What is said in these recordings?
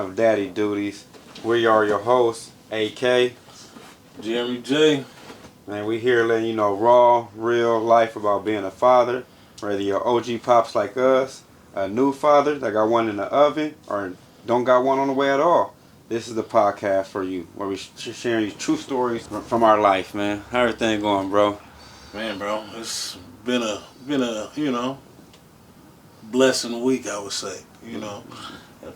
of Daddy Duties. We are your hosts, AK. Jeremy J. And we here letting you know raw, real life about being a father. Whether you're OG pops like us, a new father that got one in the oven, or don't got one on the way at all. This is the podcast for you, where we sharing these true stories from our life, man. How everything going, bro? Man, bro, it's been a blessing week, I would say.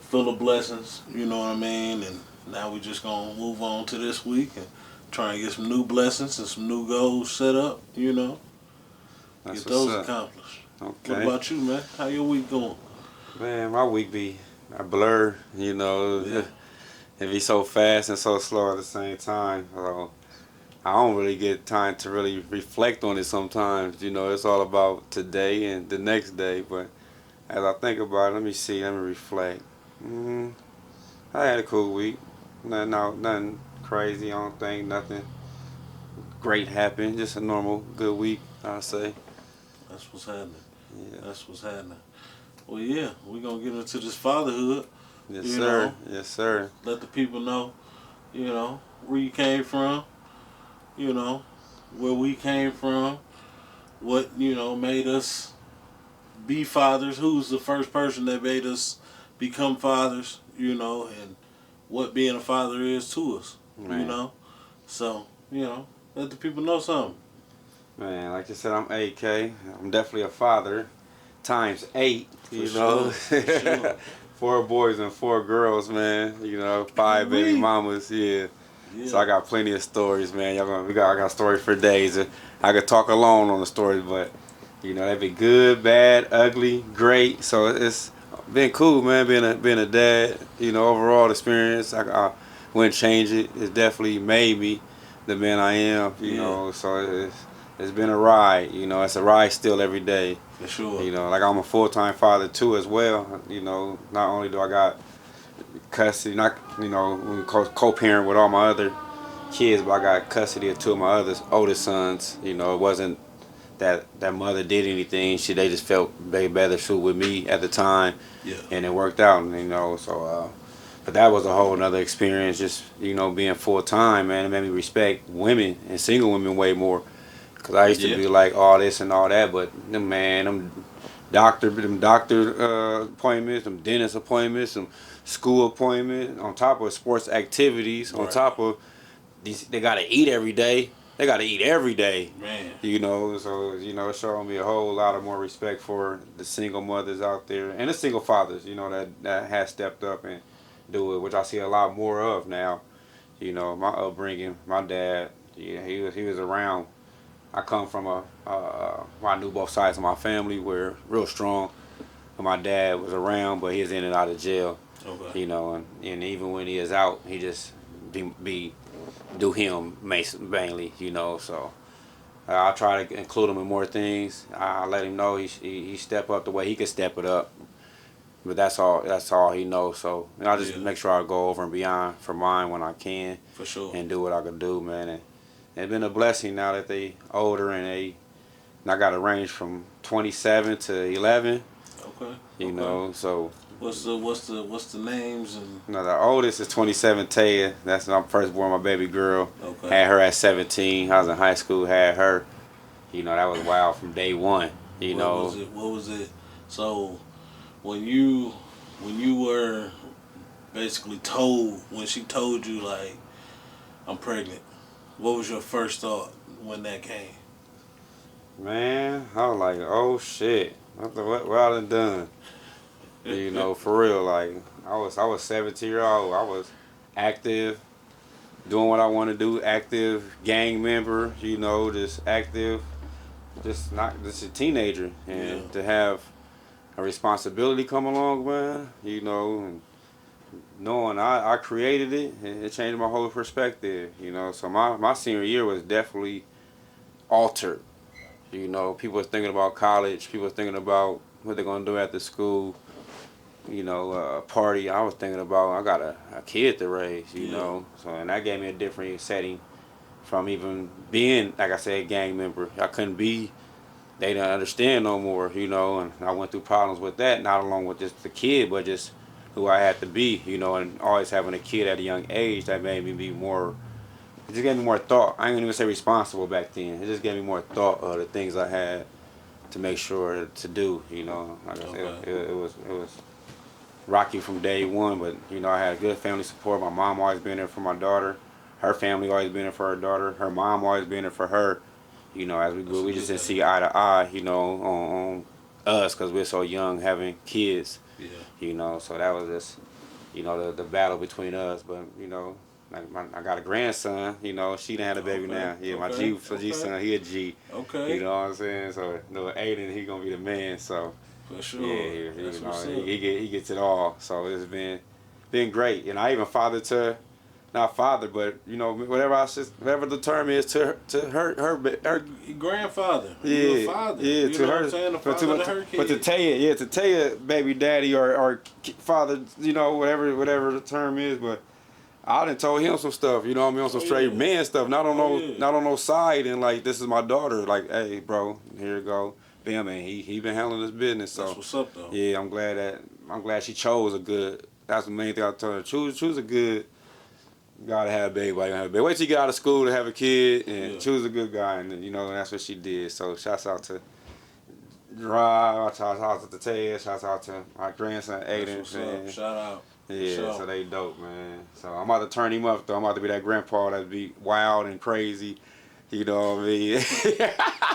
Full of blessings. You know what I mean? And now we just gonna move on to this week and try and get some new blessings and some new goals set up. That's Get those up. accomplished. Okay. What about you, man? How your week going? Man, my week be a blur, Yeah. It be so fast and so slow at the same time. So I don't really get time to really reflect on it sometimes. It's all about today and the next day. But as I think about it, let me reflect. I had a cool week. Nothing crazy. I don't think nothing great happened. Just a normal, good week, I'd say. That's what's happening. Yeah. That's what's happening. Well, yeah, we're gonna get into this fatherhood. Yes, You sir. know. Yes, sir. Let the people know, where you came from, where we came from, what, made us be fathers, who's the first person that made us become fathers, and what being a father is to us, Man. So, let the people know something. Man, like you said, I'm AK. I'm definitely a father. Times 8, For sure. 4 boys and 4 girls, man. 5 baby mamas, yeah. Yeah. So I got plenty of stories, man. I got stories for days. I could talk alone on the stories, but they be good, bad, ugly, great. So it's been cool, man. Being a dad, overall experience, I wouldn't change it. It's definitely made me the man I am. So it's been a ride. It's a ride still every day. For sure. Like I'm a full-time father too as well. Not only do I got custody, not we co-parent with all my other kids, but I got custody of 2 of my oldest sons. It wasn't that mother did anything. They just felt they better suit with me at the time. Yeah. And it worked out. But that was a whole another experience. Just being full-time, man, it made me respect women and single women way more. Cause I used to be like all this and all that, but them doctor appointments, them dentist appointments, some school appointments, on top of sports activities, on top of these, they gotta eat every day. They gotta eat every day. Man. So it showed me a whole lot of more respect for the single mothers out there and the single fathers, that has stepped up and do it, which I see a lot more of now. My upbringing, my dad, he was around. I come from I knew both sides of my family were real strong. And my dad was around, but he was in and out of jail. Okay. And even when he is out, he just do him mainly. So I try to include him in more things. I let him know he step up the way he could step it up. But that's all he knows. So I just make sure I go over and beyond for mine when I can. For sure. And do what I can do, man. And it's been a blessing now that they older and I got a range from 27 to 11. Okay. So What's the names and? The oldest is 27, Taya. That's my firstborn, my baby girl. Okay. Had her at 17. I was in high school. Had her. That was wild from day one. What was it? So when you were basically told, when she told you like, I'm pregnant, what was your first thought when that came? Man, I was like, oh shit, what I done? For real. Like I was 17 years old. I was active, doing what I want to do. Active gang member. Just active. Just a teenager, and to have a responsibility come along, man. And knowing I created it, it changed my whole perspective. So my senior year was definitely altered. People were thinking about college. People were thinking about what they're gonna do after school. Party. I was thinking about I got a kid to raise. So and that gave me a different setting from even being, like I said, a gang member. I couldn't be. They didn't understand no more. And I went through problems with that, not along with just the kid, but just who I had to be, you know, and always having a kid at a young age, that made me be more. It just gave me more thought. I ain't gonna even say responsible back then. It just gave me more thought of the things I had to make sure to do. You know, like I said, Okay. it was rocky from day one, but you know, I had good family support. My mom always been there for my daughter. Her family always been there for her daughter. Her mom always been there for her. You know, as we That's grew, a we just good didn't thing. see eye to eye. You know, on us because we're so young having kids. Yeah. You know, so that was just, you know, the battle between us. But you know, I got a grandson. You know, she done had a baby Okay. now. Yeah, my Okay. G Okay. son, he a G. You Okay. know what I'm saying? So you know, Aiden, he gonna be the man. So For yeah, sure. you That's what's know, up. he gets it all. So it's been great. And I even fathered to, not father, but you know, whatever the term is her Your grandfather. You a yeah, father. yeah, You to know what I'm her, saying? The but father to her to kids. Taya, yeah, to Taya, baby daddy or father, you know, whatever the term is. But I done told him some stuff, you know what I mean, on some Oh straight yeah. man stuff, Oh yeah. not on no side, and like this is my daughter, like, hey, bro, here you go, bam, man, he been handling this business, That's so what's up though. yeah, I'm glad she chose a good. That's the main thing I told her. Choose a good guy to have a baby. While you have a baby. Wait till you get out of school to have a kid, and Yeah. choose a good guy, and you know that's what she did. So shouts out to Rob, shouts out to Ted, shouts out to my grandson That's Aiden, what's up. man. Shout out. For Yeah, so sure. they dope, man. So I'm about to turn him up though. I'm about to be that grandpa that be wild and crazy. You know what I mean?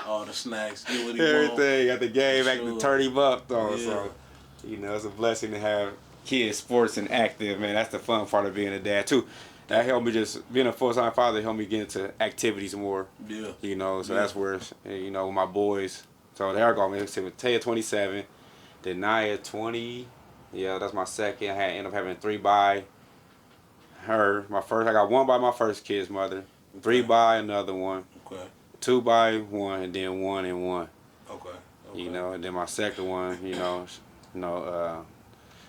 All the snacks. Get what he want. Everything at the For game back to sure. turn him up though. Yeah. So you know it's a blessing to have kids, sports and active, man. That's the fun part of being a dad too. That helped me just being a full time father helped me get into activities more. Yeah. You know, so Yeah. that's where you know my boys. So there I go, man. With Taya 27, then Naya 20. Yeah, that's my second. I had end up having three by her. My first, I got one by my first kid's mother, three Okay. by another one, Okay. two by one, and then one and one. Okay. You Okay. know, and then my second one, you know,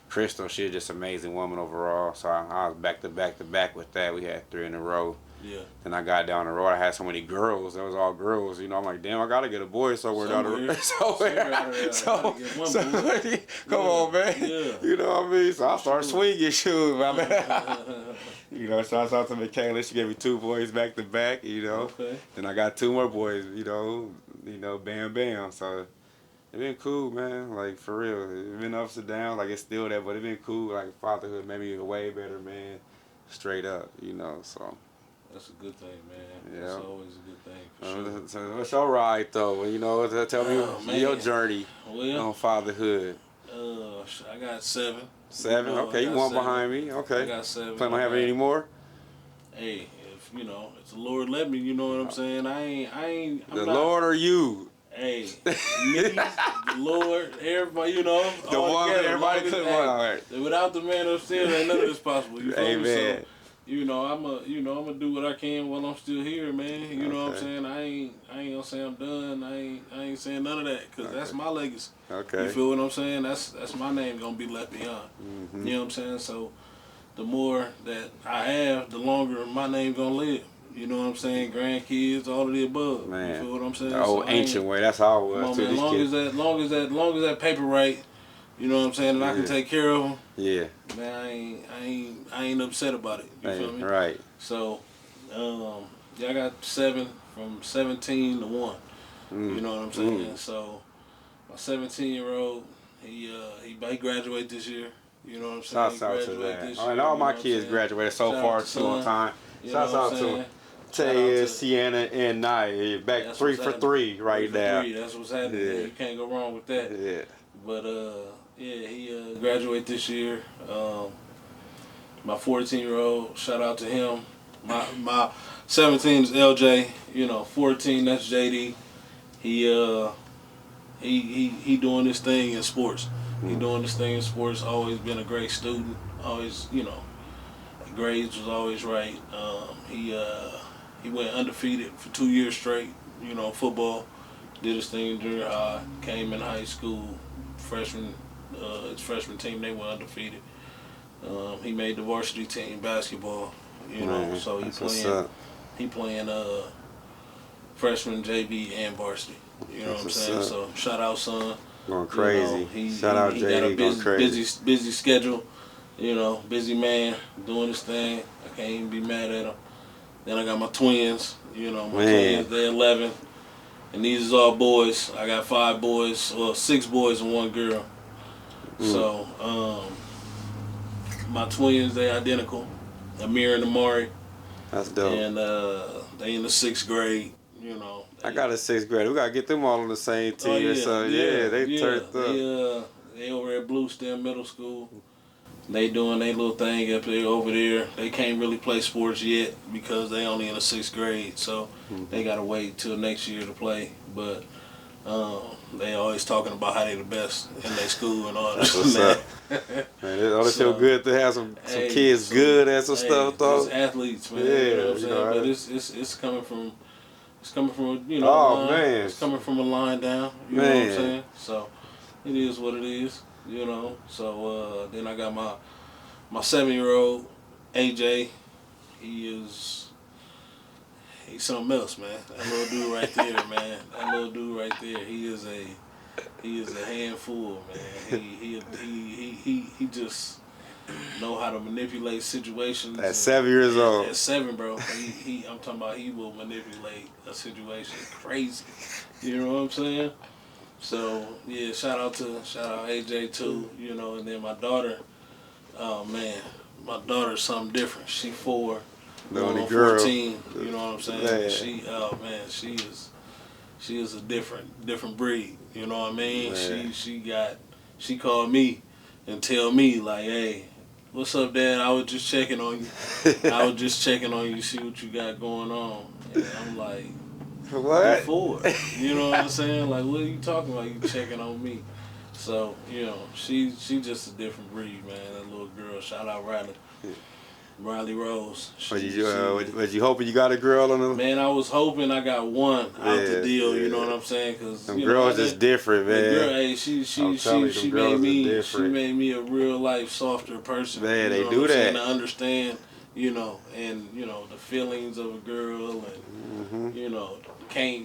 Crystal, she's just an amazing woman overall. So I was back to back to back with that. We had three in a row. Yeah. Then I got down the road. I had so many girls. It was all girls. You know, I'm like, damn, I gotta get a boy somewhere down the road. Somewhere out of there. I gotta get one boy. Come on, man. Yeah. You know what I mean? So I started Sure. swinging shoes. You know, shouts out to Michaela. She gave me two boys back to back. You know, Okay. then I got two more boys. Bam, bam. So it been cool, man. Like for real, it been ups and downs. Like it's still there, but it been cool. Like fatherhood made me a way better man. Straight up, you know. So That's a good thing, man. yeah. That's always a good thing for sure. So what's your ride though? You know, tell Oh me your man. journey Well, on fatherhood. I got 7. You Seven. know, I Okay, you got one 7. behind me. I Okay. got 7. Plan on I having got. any more? Hey, if the Lord let me, you know what I'm saying. The I'm not. Lord or you? Hey, me, the Lord, everybody, The all one together. everybody Long as, could. hey, All right. without the man upstairs, ain't none of this possible. You feel me? So, Amen. I'm gonna do what I can while I'm still here, man. You know what I'm Okay. saying? I ain't gonna say I'm done. I ain't saying none of that, cause that's Okay. my legacy. You Okay. feel what I'm saying? That's my name gonna be left behind. Mm-hmm. You know what I'm saying? So, the more that I have, the longer my name gonna live. You know what I'm saying? Grandkids, all of the above. You Man, feel what I'm saying? the So old I ain't. ancient way. That's how it Come was on, too. man. These kids. Long as that paper right, you know what I'm saying, and I can Yeah. take care of them, Yeah. man. I ain't upset about it. You Hey, feel me? right. So, yeah, I got 7 from 17 to 1. You know what I'm saying? So, my 17-year-old, he graduated this year. You know what I'm saying? He Shouts out to graduated that. this And year. all You know my what I'm kids saying? graduated so Shout out far to too on son. time. You know Shouts what I'm out to saying? Shout out Taya, to. Sienna, and Naya. Back That's three what's for happening. three 3 right for now. 3. That's what's happening. Yeah. Man. You can't go wrong with that. Yeah. But yeah, he graduated this year. My 14-year-old, shout out to him. My 17 is LJ. 14 that's JD. He doing this thing in sports. He Mm. doing this thing in sports. Always been a great student. Always, grades was always right. He went undefeated for 2 years straight. Football. Did his thing in junior high. Came in high school. Freshman, his freshman team they went undefeated. He made the varsity team basketball. Man, So that's what's up. he playing freshman JV and varsity. You know That's what I'm what's saying? up. So shout out son. Going crazy. He Shout out he got a JD going crazy. busy schedule. You know, busy man doing his thing. I can't even be mad at him. Then I got my twins. You know, my Man. twins, they're 11. And these is all boys. I got 5 boys, well, 6 boys and 1 girl. Mm. So, my twins, they identical. Amir and Amari. That's dope. And they in the 6th grade. You know. I got a 6th grade. We gotta get them all on the same Oh team. yeah, So yeah, yeah, they yeah. turned up. They over at Blue Stem Middle School. They doing their little thing up there over there. They can't really play sports yet because they only in the 6th grade, so they gotta wait till next year to play. But they always talking about how they the best in their school and all That's this what's and up. that. Man, it only So, feel good to have some hey, kids good at some stuff though. just athletes, man. Yeah, you know what I'm you saying. know, But it's coming from a oh line. man, It's coming from a line down. You know what I'm saying. So it is what it is. You know. So then I got my 7-year-old AJ. He's something else, man. That little dude right there, man. That little dude right there. He is a handful, man. He just know how to manipulate situations. at 7 years old. At 7, bro. I'm talking about he will manipulate a situation crazy. You know what I'm saying? So yeah, shout out AJ too. You know, and then my daughter. Oh man, my daughter's something different. She 4. The Going only on girl. 14, you know what I'm saying? Man. She is a different breed. You know what I mean? Man. She called me and tell me like, hey, what's up, Dad? I was just checking on you. I was just checking on you, see what you got going on. And I'm like, What? before, you know what I'm saying? Like, what are you talking about? You checking on me? So you know, she just a different breed, man. That little girl. Shout out Riley. Riley Rose. Was you hoping you got a girl on the? Man, I was hoping I got one out the deal. You know what I'm saying? Cause them girls just different, man. The girl, hey, she made me a real life softer person. Man, you they know do what I'm saying? that. To understand, and the feelings of a girl, and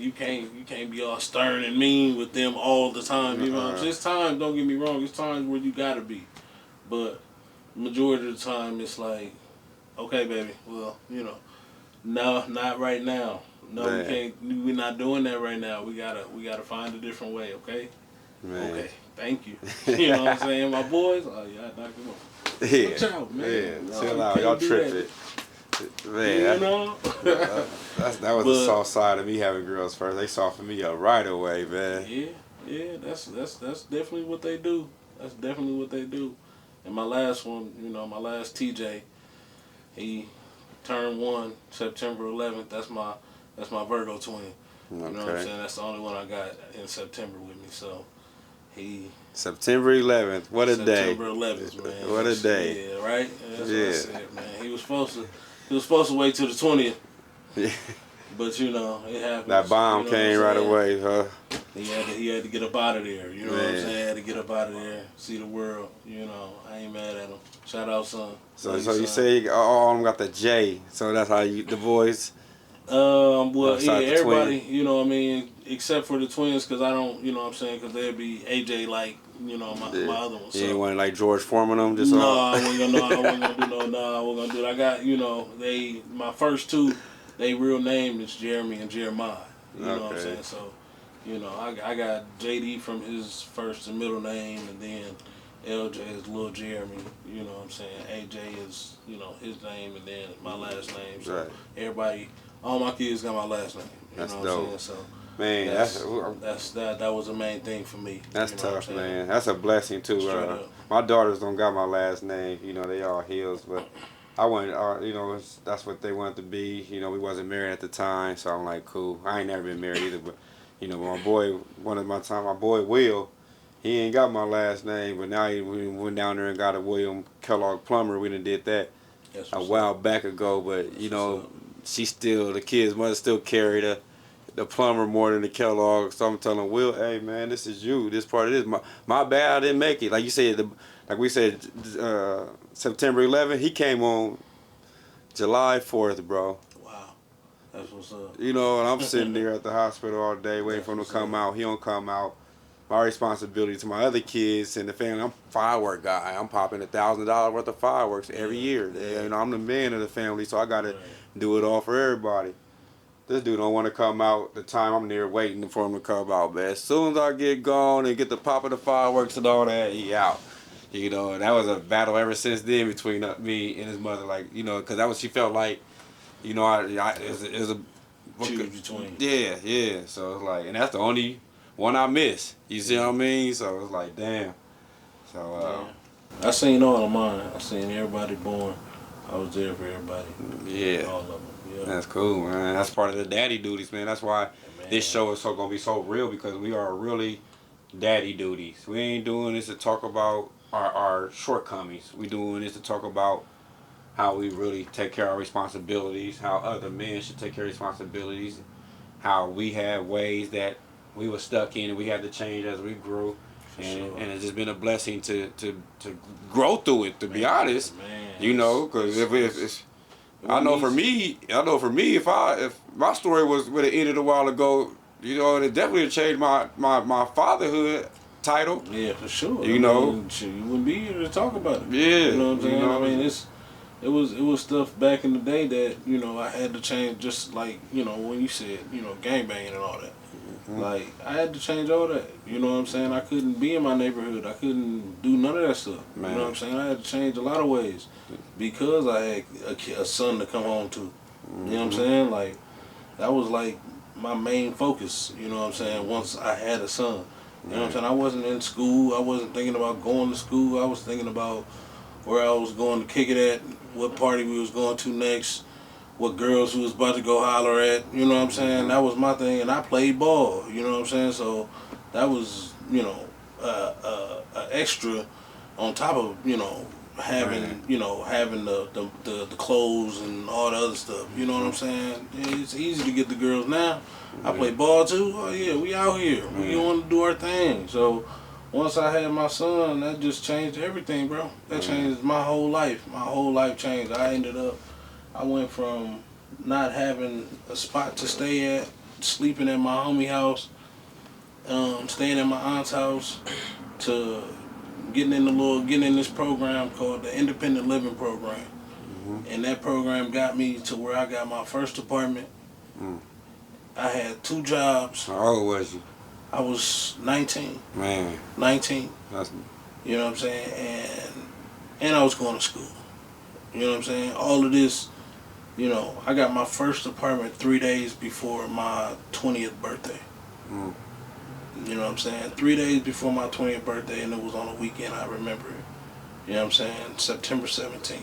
you can't be all stern and mean with them all the time. You know what I'm saying? It's times, don't get me wrong, it's times where you gotta be, but majority of the time it's like, okay, baby. Well, no, not right now. No, Man. we can't. We're not doing that right now. We gotta find a different way. Okay. Man. Okay. Thank you. You know what I'm saying? My boys. Oh yeah, I knocked them off. Yeah. Watch out, man. Yeah. No, Chill you out. can't Y'all do tripping. Man, You know. that was the soft side of me having girls first. They softened me up right away, man. Yeah. That's definitely what they do. That's definitely what they do. And my last one, my last TJ, he turned 1 September 11th. That's my Virgo twin. Okay. You know what I'm saying? That's the only one I got in September with me. So he September 11th. What a day. September 11th, man. What a day. Yeah, right. That's what I Yeah. said, man. He was supposed to wait till the 20th, Yeah. but it happened. That bomb came right away, huh? He had to get up out of there. You know what I'm Man. saying? He had to get up out of there, see the world. I ain't mad at him. Shout out, son. So Love you son. say all of them got the J. So that's how the boys. Well, Outside yeah, the everybody, what I mean, except for the twins, because I don't, you know what I'm saying, because they'd be AJ like, my other one. So. You ain't want like George Foreman them just No, all. I wasn't gonna do no. No, I wasn't gonna do. I got, my first 2, they real name is Jeremy and Jeremiah. You know what I'm saying? So, I got JD from his first and middle name, and then LJ is Lil Jeremy. You know what I'm saying? AJ is, his name, and then my last name. So Right. everybody, all my kids got my last name. You That's know dope. what I'm saying? So. Man, That was the main thing for me. that's you know tough, man. That's a blessing too. Straight up. My daughters don't got my last name. They all Hills, but I went. That's what they wanted to be. We wasn't married at the time, so I'm like, cool. I ain't never been married either, but my boy, my boy Will, he ain't got my last name, but now we went down there and got a William Kellogg Plumber. We done did that a while back ago, but the kid's mother still carried the plumber more than the Kellogg. So I'm telling Will, hey man, this is you. This part of this. My bad, I didn't make it. Like you said, like we said, September 11th, he came on July 4th, bro. Wow, that's what's up. And I'm sitting there at the hospital all day waiting for him to come out. He don't come out. my responsibility to my other kids and the family. I'm a firework guy. I'm popping $1,000 worth of fireworks every year. Yeah. You know, I'm the man of the family, so I gotta Right. do it all for everybody. This dude don't want to come out the time I'm there waiting for him to come out, man. As soon as I get gone and get the pop of the fireworks and all that, he out. You know, and that was a battle ever since then between me and his mother. Like, you know, because that was, she felt like, you know, it was a Choose between. yeah, yeah. So it's like, and that's the only one I miss. You see what I mean? So it's like, damn. So I seen all of mine. I seen everybody born. I was there for everybody. yeah, All of them. Yeah. that's cool, man. That's part of the daddy duties, man. That's why Man. this show is so gonna be so real, because we are really daddy duties. We ain't doing this to talk about our shortcomings. We doing this to talk about how we really take care of our responsibilities, how other men should take care of responsibilities, how we have ways that we were stuck in and we had to change as we grew. And it's just been a blessing to grow through it, to be honest. Man. You know, because if it's, I know for me, if my story would have ended a while ago, you know, it definitely changed my fatherhood title. Yeah, for sure. You know, you wouldn't be here to talk about it. Yeah, You know what I'm saying? you know. I mean, it was stuff back in the day that, you know, I had to change, just like, you know, when you said, you know, gangbanging and all that. Like, I had to change all that. You know what I'm saying? I couldn't be in my neighborhood. I couldn't do none of that stuff. Man. You know what I'm saying? I had to change a lot of ways because I had a son to come home to. You know what I'm saying? Like, that was like my main focus. You know what I'm saying? Once I had a son. You know what I'm saying? I wasn't in school. I wasn't thinking about going to school. I was thinking about where I was going to kick it at, what party we was going to next, what girls who was about to go holler at, you know what I'm saying? That was my thing, and I played ball, you know what I'm saying? So that was, you know, extra on top of, you know, having, you know, having the clothes and all the other stuff, you know what I'm saying? It's easy to get the girls now. I play ball too. Oh yeah, we out here. We want to do our thing. So once I had my son, that just changed everything, bro. That changed my whole life. My whole life changed. I went from not having a spot to stay at, sleeping at my homie house, staying at my aunt's house, to getting in this program called the Independent Living Program. And that program got me to where I got my first apartment. I had 2 jobs. How old was you? I was 19. Man. 19. That's, You know what I'm saying? And I was going to school. You know what I'm saying? All of this, you know, I got my first apartment 3 days before my 20th birthday. You know what I'm saying? 3 days before my 20th birthday, and it was on a weekend, I remember it. You know what I'm saying? September 17th.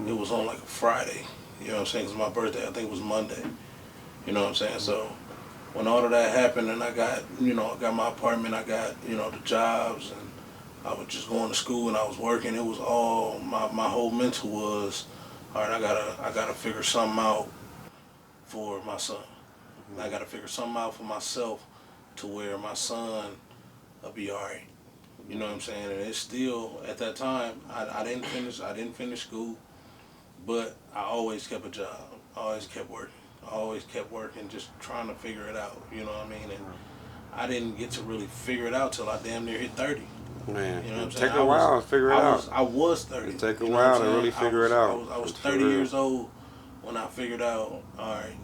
It was on like a Friday. You know what I'm saying? Because my birthday, I think it was Monday. You know what I'm saying? So when all of that happened and I got my apartment, I got, you know, the jobs, and I was just going to school and I was working, it was all, my whole mental was, all right, I gotta figure something out for my son. I gotta figure something out for myself to where my son will be all right. You know what I'm saying? And it's still, at that time, I didn't finish school, but I always kept a job. I always kept working, just trying to figure it out. You know what I mean? And I didn't get to really figure it out till I damn near hit 30. man, You know what I'm it saying? take a while to figure it out. I was 30. It take a you know while what I'm to really saying? figure it out. I was For 30 real. years old when I figured out, all right,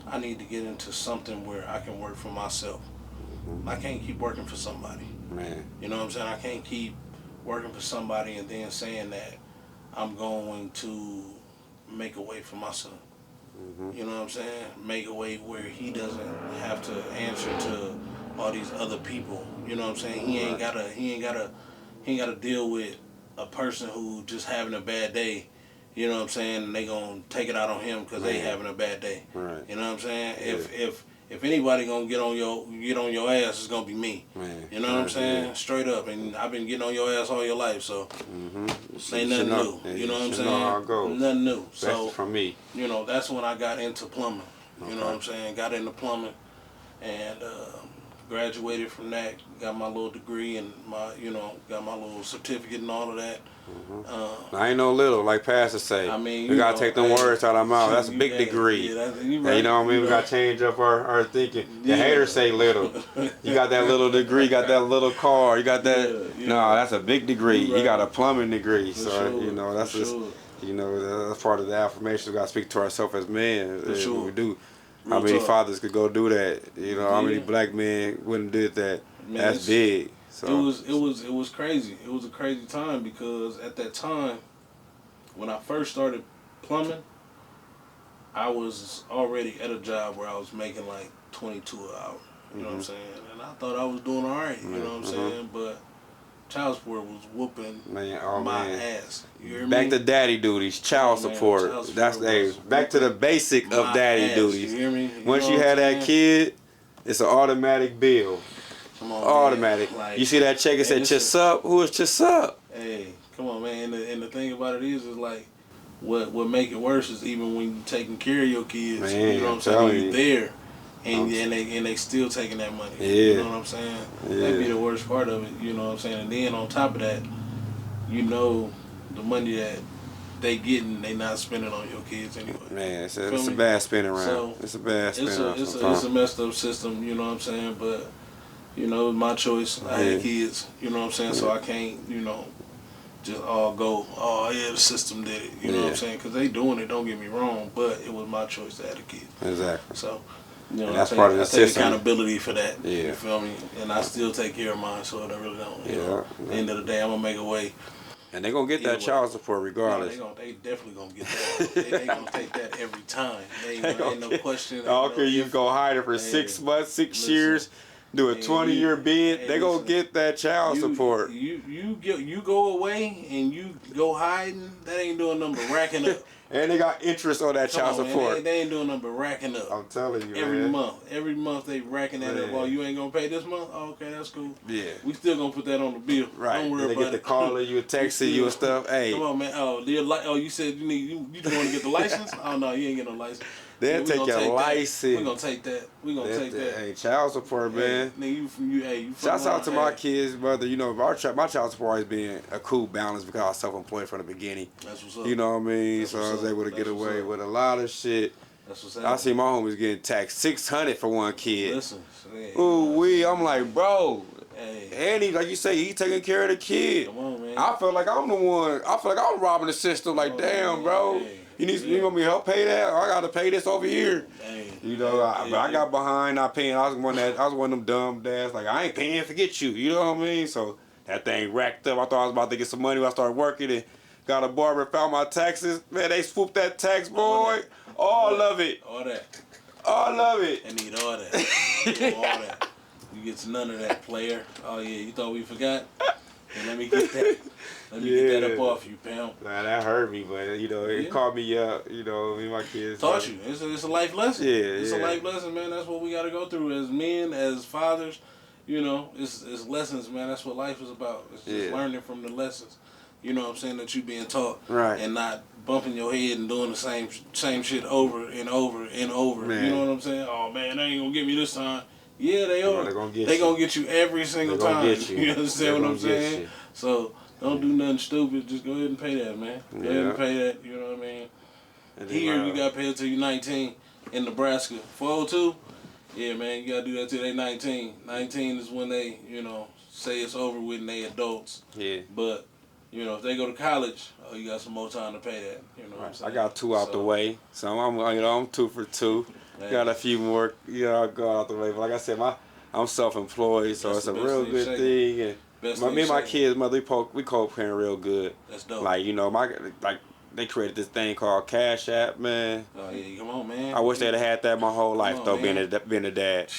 I need to get into something where I can work for myself. I can't keep working for somebody. Man. You know what I'm saying? I can't keep working for somebody and then saying that I'm going to make a way for my son. You know what I'm saying? Make a way where he doesn't have to answer to all these other people. You know what I'm saying? He ain't gotta deal with a person who just having a bad day. You know what I'm saying? And they gonna take it out on him because they having a bad day. Right. You know what I'm saying? Yeah. If anybody gonna get on your ass, it's gonna be me. Man. You know what I'm saying? Yeah. Straight up. And I've been getting on your ass all your life, so ain't You nothing know. new. Yeah, You know what I'm should saying? know how it goes. Nothing new. That's So from me. you know, that's when I got into plumbing. You know Okay. what I'm saying? Got into plumbing, and graduated from that, got my little degree and got my little certificate and all of that. I ain't no little, like Pastor say. I mean, We gotta take them words out of our mouth. That's a big degree. Yeah, you And right. you know what I mean? We gotta change up our thinking. The Yeah. haters say little. You got that little degree, you got that little car, you got that. Yeah. No, that's a big degree. You You right. got a plumbing degree. For So sure. you know that's For just sure. that's part of the affirmation we gotta speak to ourselves as men. For sure. We do. Real How many talk. fathers could go do that? You know, how many Yeah. black men wouldn't did that? Man, That's big. So It was crazy. It was a crazy time because at that time, when I first started plumbing, I was already at a job where I was making like 22 an hour. You know what I'm saying? And I thought I was doing all right. You know what I'm saying? But child support was whooping my ass. You hear me? Back to daddy duties, child support. Child support That's was back to the basic of my daddy ass. duties. You hear me? Once know you what have I'm that saying? kid, it's an automatic bill. Come on, Automatic. man. Like, you see that check? It said Chisup. Who is Chisup? Hey, come on, man. And the thing about it is like, what make it worse is even when you taking care of your kids, Man, you know what I'm saying? You're there, and they still taking that money. Yeah. You know what I'm saying? Yeah. That'd be the worst part of it. You know what I'm saying? And then on top of that, you know, the money that they getting, they not spending on your kids anyway. Man, it's a bad spin around. So, it's a bad spin around. It's a messed up system. You know what I'm saying? But you know, it's my choice. I had kids. You know what I'm saying? So I can't, just all go, oh yeah, the system did it. You know what I'm saying? Because they doing it, don't get me wrong, but it was my choice to have a kid. Exactly. So, and that's part of the I take system. accountability for that. Yeah. You feel me? And I still take care of mine, so I really don't. You know, at the end of the day, I'm going to make a way. And they're going to get that child support regardless. No, they definitely going to get that. they going to take that every time. Ain't no question. Okay, you go hide it for 6 months, 6 years. Do a 20-year bid, they gonna get that child support. You go away and you go hiding. That ain't doing nothing but racking up. And they got interest on that child support. Man, they ain't doing nothing but racking up. I'm telling you, Every month they racking that up. Well, you ain't gonna pay this month. Oh, okay, that's cool. Yeah. We still gonna put that on the bill. Right. Don't worry they about get it. the calling you, texting you and stuff. Hey. Come on, man. Oh, you said you just want to get the license? Oh no, you ain't get no license. They'll take your license. We're gonna take that. We're gonna take that. Hey, child support, man. You shouts out to my kids, brother. You know, my child support always been a cool balance because I was self-employed from the beginning. That's what's up. You know what I mean? That's so I was able to get away with a lot of shit. That's what's up. I see my homies getting taxed $600 for one kid. Listen. Ooh, I'm like, bro. Hey. And he, like you say, he taking care of the kid. Come on, man. I feel like I'm the one. I feel like I'm robbing the system. Like, damn, bro. Hey. You want me to help pay that? I gotta pay this over here. Hey. You know, but I got behind not paying. I was one of them dumb dads. Like, I ain't paying, forget you. You know what I mean? So that thing racked up. I thought I was about to get some money when I started working and got a barber, found my taxes. Man, they swooped that tax, boy. All of it. All that. All of it. I need all that. All that. You get none of that, player. Oh yeah, you thought we forgot? And let me get that. Let me get that up off you, pal. Nah, that hurt me, but it caught me up. You know, me and my kids taught you. It's a life lesson. Yeah, it's a life lesson, man. That's what we got to go through as men, as fathers. You know, it's lessons, man. That's what life is about. It's just learning from the lessons. You know what I'm saying, that you being taught, right? And not bumping your head and doing the same shit over and over and over. Man. You know what I'm saying? Oh man, they ain't gonna get me this time. Yeah, they are. They're gonna get you every single time. You understand what I'm saying? So don't do nothing stupid. Just go ahead and pay that, man. Go ahead and pay that. You know what I mean? Here you got to pay it till you're 19 in Nebraska. 402. Yeah, man, you gotta do that till they 19. 19 is when they, say it's over with and they adults. Yeah. But if they go to college, you got some more time to pay that. You know what I'm saying? I got 2 out the way, so I'm 2 for 2. Got a few more, I'll go out the way. But like I said, I'm self-employed, so it's a real good thing. And me and my kids, mother, we co-parent real good. That's dope. Like, they created this thing called Cash App, man. Oh yeah, come on, man. I wish they'd have had that my whole life, being a dad.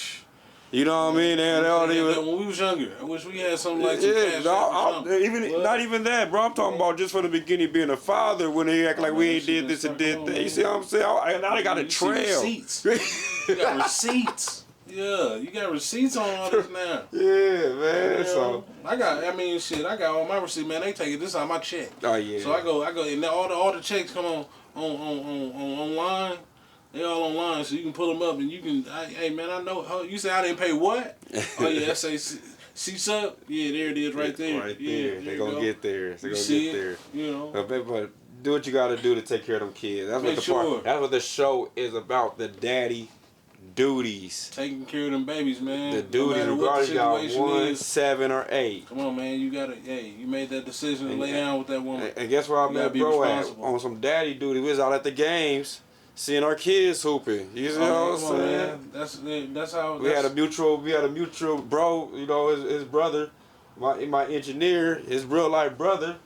You know what I mean? They don't even. When we was younger, I wish we had something like some Cash App. Not even that, bro. I'm talking about just from the beginning being a father when they act like we ain't did this and did that. You see what I'm saying? Now they got a trail. Receipts. You got receipts. Yeah, you got receipts on all this now. Yeah, man. So I got all my receipts, man. They take it this out my check. Oh yeah. So I go, and all the checks come on online. They all online, so you can pull them up and you can. Hey man, I know. Oh, you say I didn't pay what? Oh yeah, I say C-Sub. Yeah, there it is, right there. Right yeah, there. They gonna get there. They you gonna see get there. You know. But do what you gotta do to take care of them kids. That's what That's what the show is about. The daddy duties. Taking care of them babies, man. The duties, regardless you got 1, 7, or 8. Come on, man. You gotta. Hey, you made that decision to lay down with that woman. And guess where I met bro at? On some daddy duty. We was out at the games, seeing our kids hooping. You know what I'm saying? That's how. We had a mutual bro. You know his brother, my engineer, his real life brother,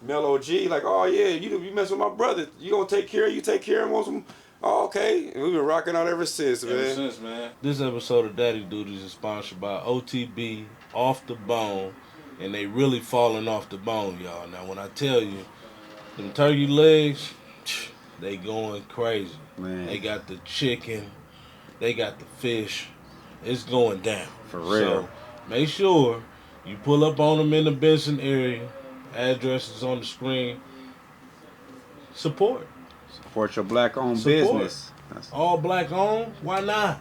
Melo G. Like, oh yeah, you mess with my brother. You gonna take care of him on some. Oh, okay. And we've been rocking out ever since, man. Ever since, man. This episode of Daddy Duties is sponsored by OTB, Off the Bone, and they really falling off the bone, y'all. Now, when I tell you, them turkey legs, they going crazy. Man. They got the chicken, they got the fish. It's going down. For real. So, make sure you pull up on them in the Benson area. Address is on the screen. Support. Support your black-owned business. All black-owned? Why not?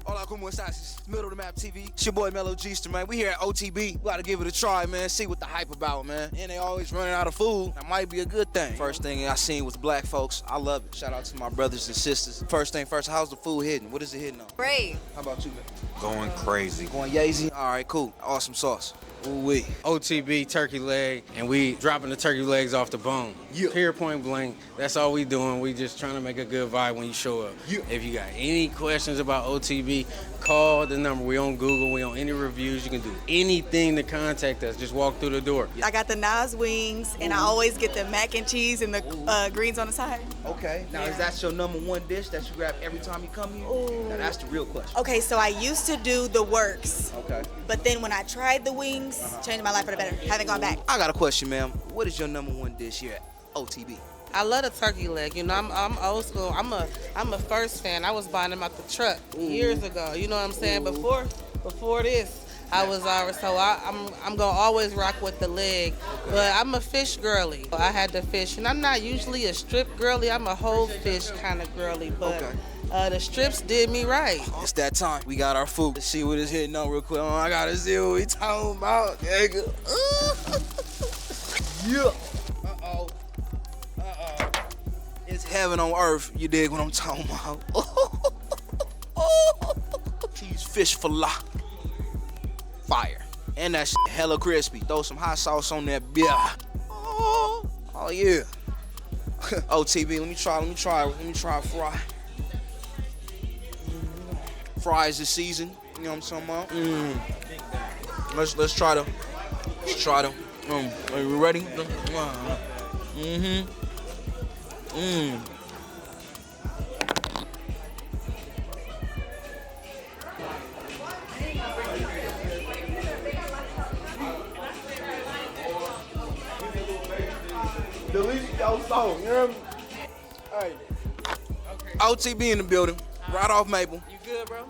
Hola, como estás? Middle of the Map TV. It's your boy Melo Gster, man. We here at OTB. We gotta give it a try, man. See what the hype about, man. And they always running out of food. That might be a good thing. First thing I seen was black folks. I love it. Shout out to my brothers and sisters. First thing first, how's the food hitting? What is it hitting on? Great. How about you, man? Going crazy. Going yazy? All right, cool. Awesome sauce. Ooh-wee. OTB turkey leg, and we dropping the turkey legs off the bone. Yeah. Period, point blank. That's all we doing. We just trying to make a good vibe when you show up. Yeah. If you got any questions about OTB, call the number. We on Google. We on any reviews. You can do anything to contact us. Just walk through the door. I got the Nas wings, and I always get the mac and cheese and the greens on the side. Okay. Now, is that your number one dish that you grab every time you come here? Ooh. Now, that's the real question. Okay, so I used to do the works. Okay. But then when I tried the wings, changed my life for the better. Haven't gone back. I got a question, ma'am. What is your number one dish here at OTB? I love the turkey leg. You know, I'm old school. I'm a first fan. I was buying them out the truck years ago. You know what I'm saying? Before this, I was already. So I'm gonna always rock with the leg. But I'm a fish girly. I had the fish, and I'm not usually a strip girly. I'm a whole fish kind of girly. But the strips did me right. It's that time. We got our food. Let's see what it's hitting on real quick. Oh, I gotta see what we talking about, nigga. Yeah. Uh-oh. It's heaven on earth. You dig what I'm talking about? Cheese fish fillet. Fire. And that shit hella crispy. Throw some hot sauce on that beer. Oh yeah. OTB, let me try fry. Fries this season. You know what I'm talking about? Let's try them. Are you ready? Delete your song, you hear me? Hey. OTB in the building. Right off Maple. You good, bro?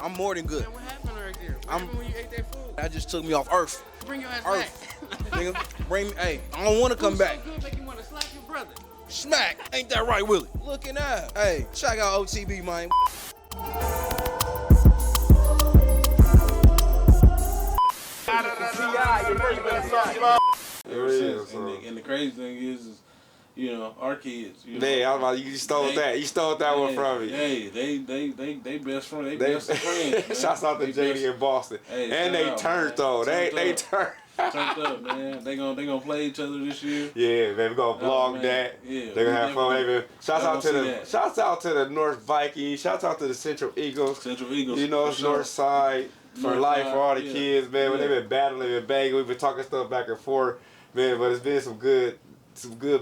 I'm more than good. Man, what happened right there? What happened when you ate that food? That just took me off Earth. Bring your ass Earth. back. Nigga, bring me. Hey, I don't want to come back. So good, make you want to slap your brother. Smack. Ain't that right, Willie? Looking at. Hey, check out OTB, man. Ever since. And the crazy thing is, you know, our kids. You know, I was about, you stole that. You stole that one from me. Hey, they best friend. They best friends. Shouts out to JD in Boston. Hey, and they turned though. They turned. Turned up, man. They gonna play each other this year. Yeah, man. We're gonna vlog that. Yeah, they're gonna have fun. Maybe. Shouts out to the North Vikings. Shouts out to the Central Eagles. You know, it's North Side for life for all the kids, man. When they've been battling, they've been banging. We've been talking stuff back and forth, man. But it's been some good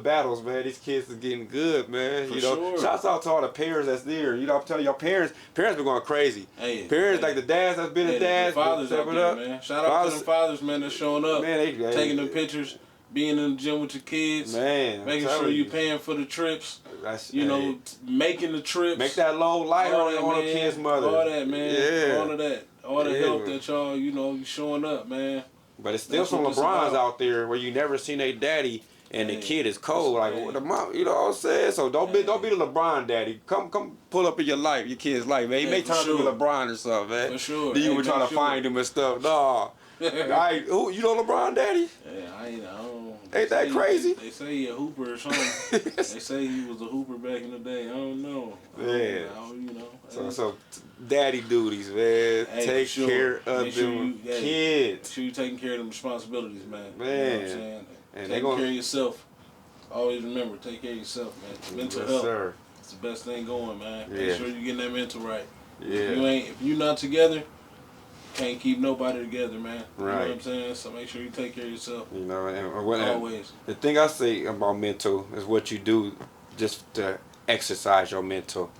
battles, man. These kids are getting good, man. For you know, sure. Shouts out to all the parents that's there. You know, I'm telling you, parents been going crazy. Like the dads that's been the dads. The fathers out there, man. Shout out to the fathers, man, that's showing up, man. Taking them pictures, being in the gym with your kids, man. Making sure you paying for the trips. Making the trips. Make that load lighter on the kid's mother. All that, man. Yeah. All of that. All the help that y'all, you showing up, man. But it's still some LeBrons out there where you never seen a daddy and the kid is cold. Like the mom, you know what I'm saying? So don't be the LeBron daddy. Come pull up in your life, your kid's life, man. He may turn into LeBron or something, man. For sure. Then you were trying to find him and stuff. Nah. Who you know LeBron daddy? Yeah, I don't. Ain't that crazy? They say he a hooper or something. They say he was a hooper back in the day. I don't know. Yeah. You know. So daddy duties, man. Hey, take care of Make sure them kids. Make sure you taking care of them responsibilities, man. Man. You know what I'm saying? And Taking care of yourself. Always remember, take care of yourself, man. Mental yes, health. Sir. It's the best thing going, man. Yeah. Make sure you're getting that mental right. Yeah. If you're not together, can't keep nobody together, man. Right. You know what I'm saying? So make sure you take care of yourself. You know, Always. The thing I say about mental is what you do just to exercise your mental.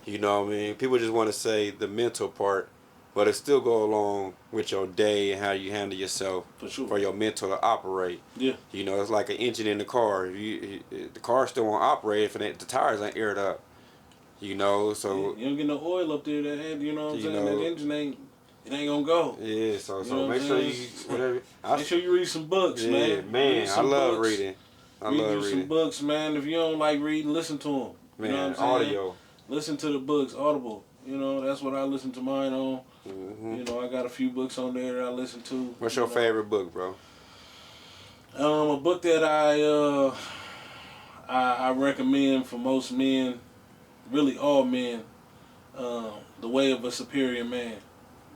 You know what I mean? People just want to say the mental part, but it still go along with your day and how you handle yourself For sure. for your mental to operate. Yeah. You know, it's like an engine in the car. The car still won't operate if the tires ain't aired up. You know, so you don't get no oil up there. You know what I'm saying? know, that engine ain't gonna go. Yeah, so You know make what sure I'm you saying? whatever. Make sure you read some books, Yeah, man, I love reading. I Read love you reading. some books, man. If you don't like reading, listen to them. Man, you know what I'm saying? audio. Listen to the books, Audible. You know, that's what I listen to mine on. Mm-hmm. You know, I got a few books on there that I listen to. What's your favorite book, bro? A book that I recommend for most men, really all men, The Way of a Superior Man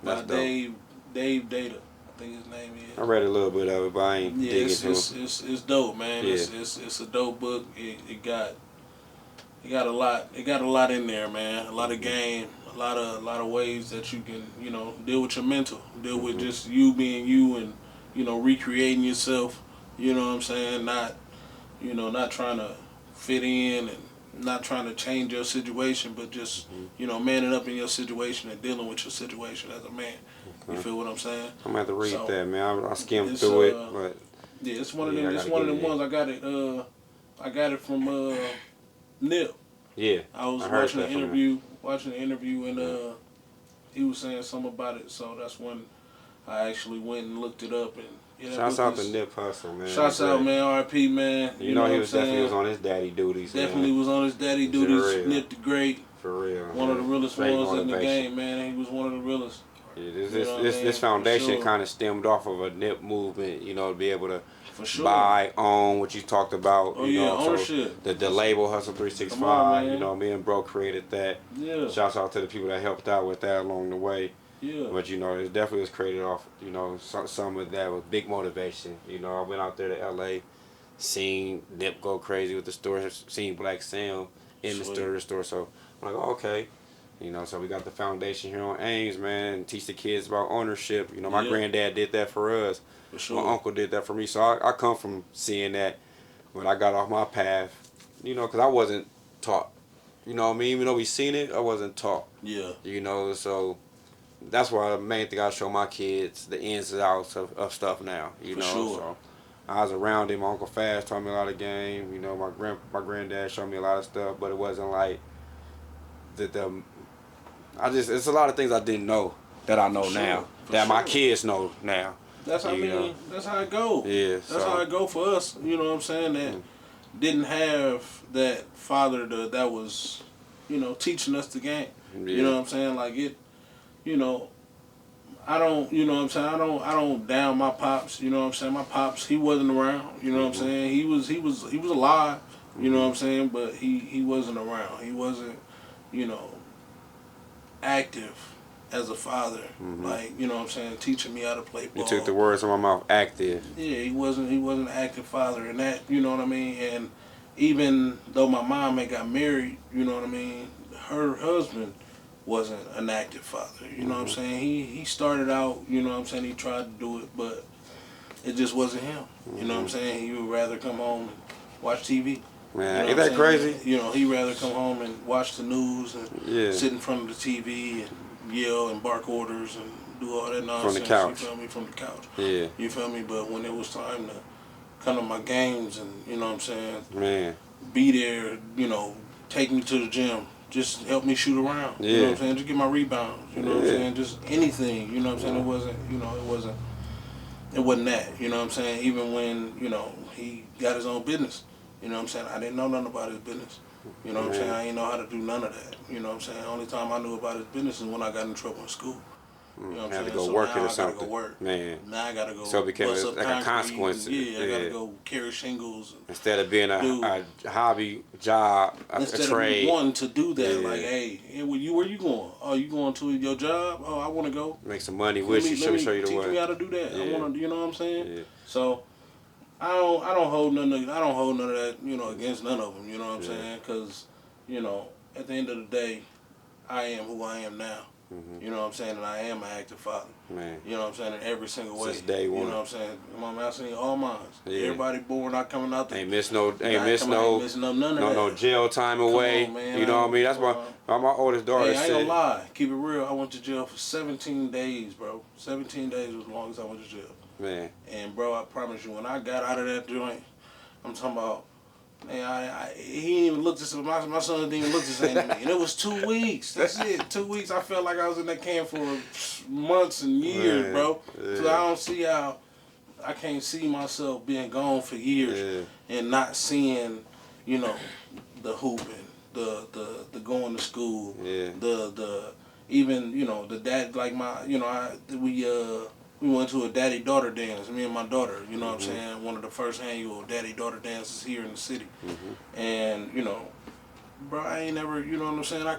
by Dave Data. I think his name is. I read a little bit of it, but I ain't digging into it. It's dope, man. Yeah. It's a dope book. It got a lot. It got a lot in there, man. A lot of game. A lot of ways that you can, you know, deal with your mental. Deal with just you being you and, you know, recreating yourself. You know what I'm saying? Not trying to fit in and not trying to change your situation, but just, you know, manning up in your situation and dealing with your situation as a man. You feel what I'm saying? I'm gonna have to read So, that, man. I skimmed through it, but yeah, it's one of them. I It's gotta one of get them it. ones. I got it from Nip. yeah, I was heard watching that the from interview, and he was saying something about it. So that's when I actually went and looked it up. And yeah, Shouts out to Nip Hustle, man. Shouts out, man. R.I.P. man. You know he what was I'm definitely saying? was on his daddy duties. Definitely man. was on his daddy For duties. real. Nip the Great. For real. One of the realest Straight ones in the motivation. game, man. He was one of the realest. Yeah, You know what I mean? this For foundation sure. kind of stemmed off of a Nip movement, you know, to be able to For sure. buy, own what you talked about. Oh, you yeah, know, ownership. So the label Hustle 365, Come on, man. you know, me and Bro created that. Yeah. Shouts out to the people that helped out with that along the way. Yeah. But you know, it definitely was created off, you know, some of that was big motivation. You know, I went out there to LA, seen Nip go crazy with the store, seen Black Sam in the store. So I'm like, oh, okay. You know, so we got the foundation here on Ames, man, and teach the kids about ownership. You know, my granddad did that for us. For sure. My uncle did that for me. So I come from seeing that when I got off my path, you know, because I wasn't taught. You know what I mean? Even though we seen it, I wasn't taught. Yeah. You know, so that's why the main thing I show my kids the ins and outs of stuff now. You For know, sure. so I was around him. My Uncle Fast taught me a lot of game. You know, my granddad showed me a lot of stuff, but it wasn't like it's a lot of things I didn't know that I know now. That my kids know now. That's how that's how it go. Yeah. That's how it go for us. You know what I'm saying? That didn't have that father that was, you know, teaching us the game. Yeah. You know what I'm saying? Like it, you know, I don't, you know what I'm saying? I don't down my pops. You know what I'm saying? My pops, he wasn't around. You know what I'm saying? He was alive. You know what I'm saying? But he wasn't around. He wasn't, you know, active as a father. Like, you know what I'm saying, teaching me how to play ball. You took the words from my mouth. Active. Yeah, he wasn't an active father, and that, you know what I mean. And even though my mom had got married, you know what I mean, her husband wasn't an active father. You know what I'm saying? He started out, you know what I'm saying, he tried to do it, but it just wasn't him. You know what I'm saying? He would rather come home and watch TV. Man, You know ain't that what I'm saying? crazy? You know, he'd rather come home and watch the news and sit in front of the TV and yell and bark orders and do all that nonsense. From the couch. You feel me? From the couch. Yeah. You feel me? But when it was time to come to my games and, you know what I'm saying, Man. be there, you know, take me to the gym, just help me shoot around. Yeah. You know what I'm saying? Just get my rebounds. You know what I'm Yeah. saying? Just anything. You know what I'm saying? It wasn't, you know, it wasn't that. You know what I'm saying? Even when, you know, he got his own business. You know what I'm saying? I didn't know nothing about his business. You know what I'm saying? I didn't know how to do none of that. You know what I'm saying? The only time I knew about his business is when I got in trouble in school. You know what I'm Had saying? to go So work it now or I gotta something. go work. Man. Now I gotta go. So it became bust up like a concrete. consequence. Yeah, I gotta Yeah. go carry shingles. Instead of being a hobby, job, a Instead trade. of wanting to do that, Yeah. like, hey, where you going? Oh, you going to your job? Oh, I want to go. Make some money with you. Show you the teach way. me how to do that. Yeah. I want to. You know what I'm saying? Yeah. So I don't hold none of that. You know, against none of them. You know what I'm saying? Because you know, at the end of the day, I am who I am now. Mm-hmm. You know what I'm saying? And I am an active father. Man. You know what I'm saying? In every single way. Since day one. You know what I'm saying? I seen all mine. Yeah. Everybody born not coming out. Ain't miss no none of that. jail time away. on, man. You know what I mean? That's my oldest daughter Hey, I ain't said. gonna lie. Keep it real. I went to jail for 17 days, bro. 17 days was the longest I went to jail. Man. And bro, I promise you, when I got out of that joint, I'm talking about, man, he didn't even look this. My son didn't even look the same to me. And it was 2 weeks. That's it. 2 weeks. I felt like I was in that camp for months and years, Man, bro. yeah. So I don't see how I can't see myself being gone for years and not seeing, you know, the hooping, the going to school, the even, you know, the dad, like my, you know, we went to a daddy-daughter dance, me and my daughter, you know what I'm saying? One of the first annual daddy-daughter dances here in the city. And, you know, bro, I ain't never, you know what I'm saying? I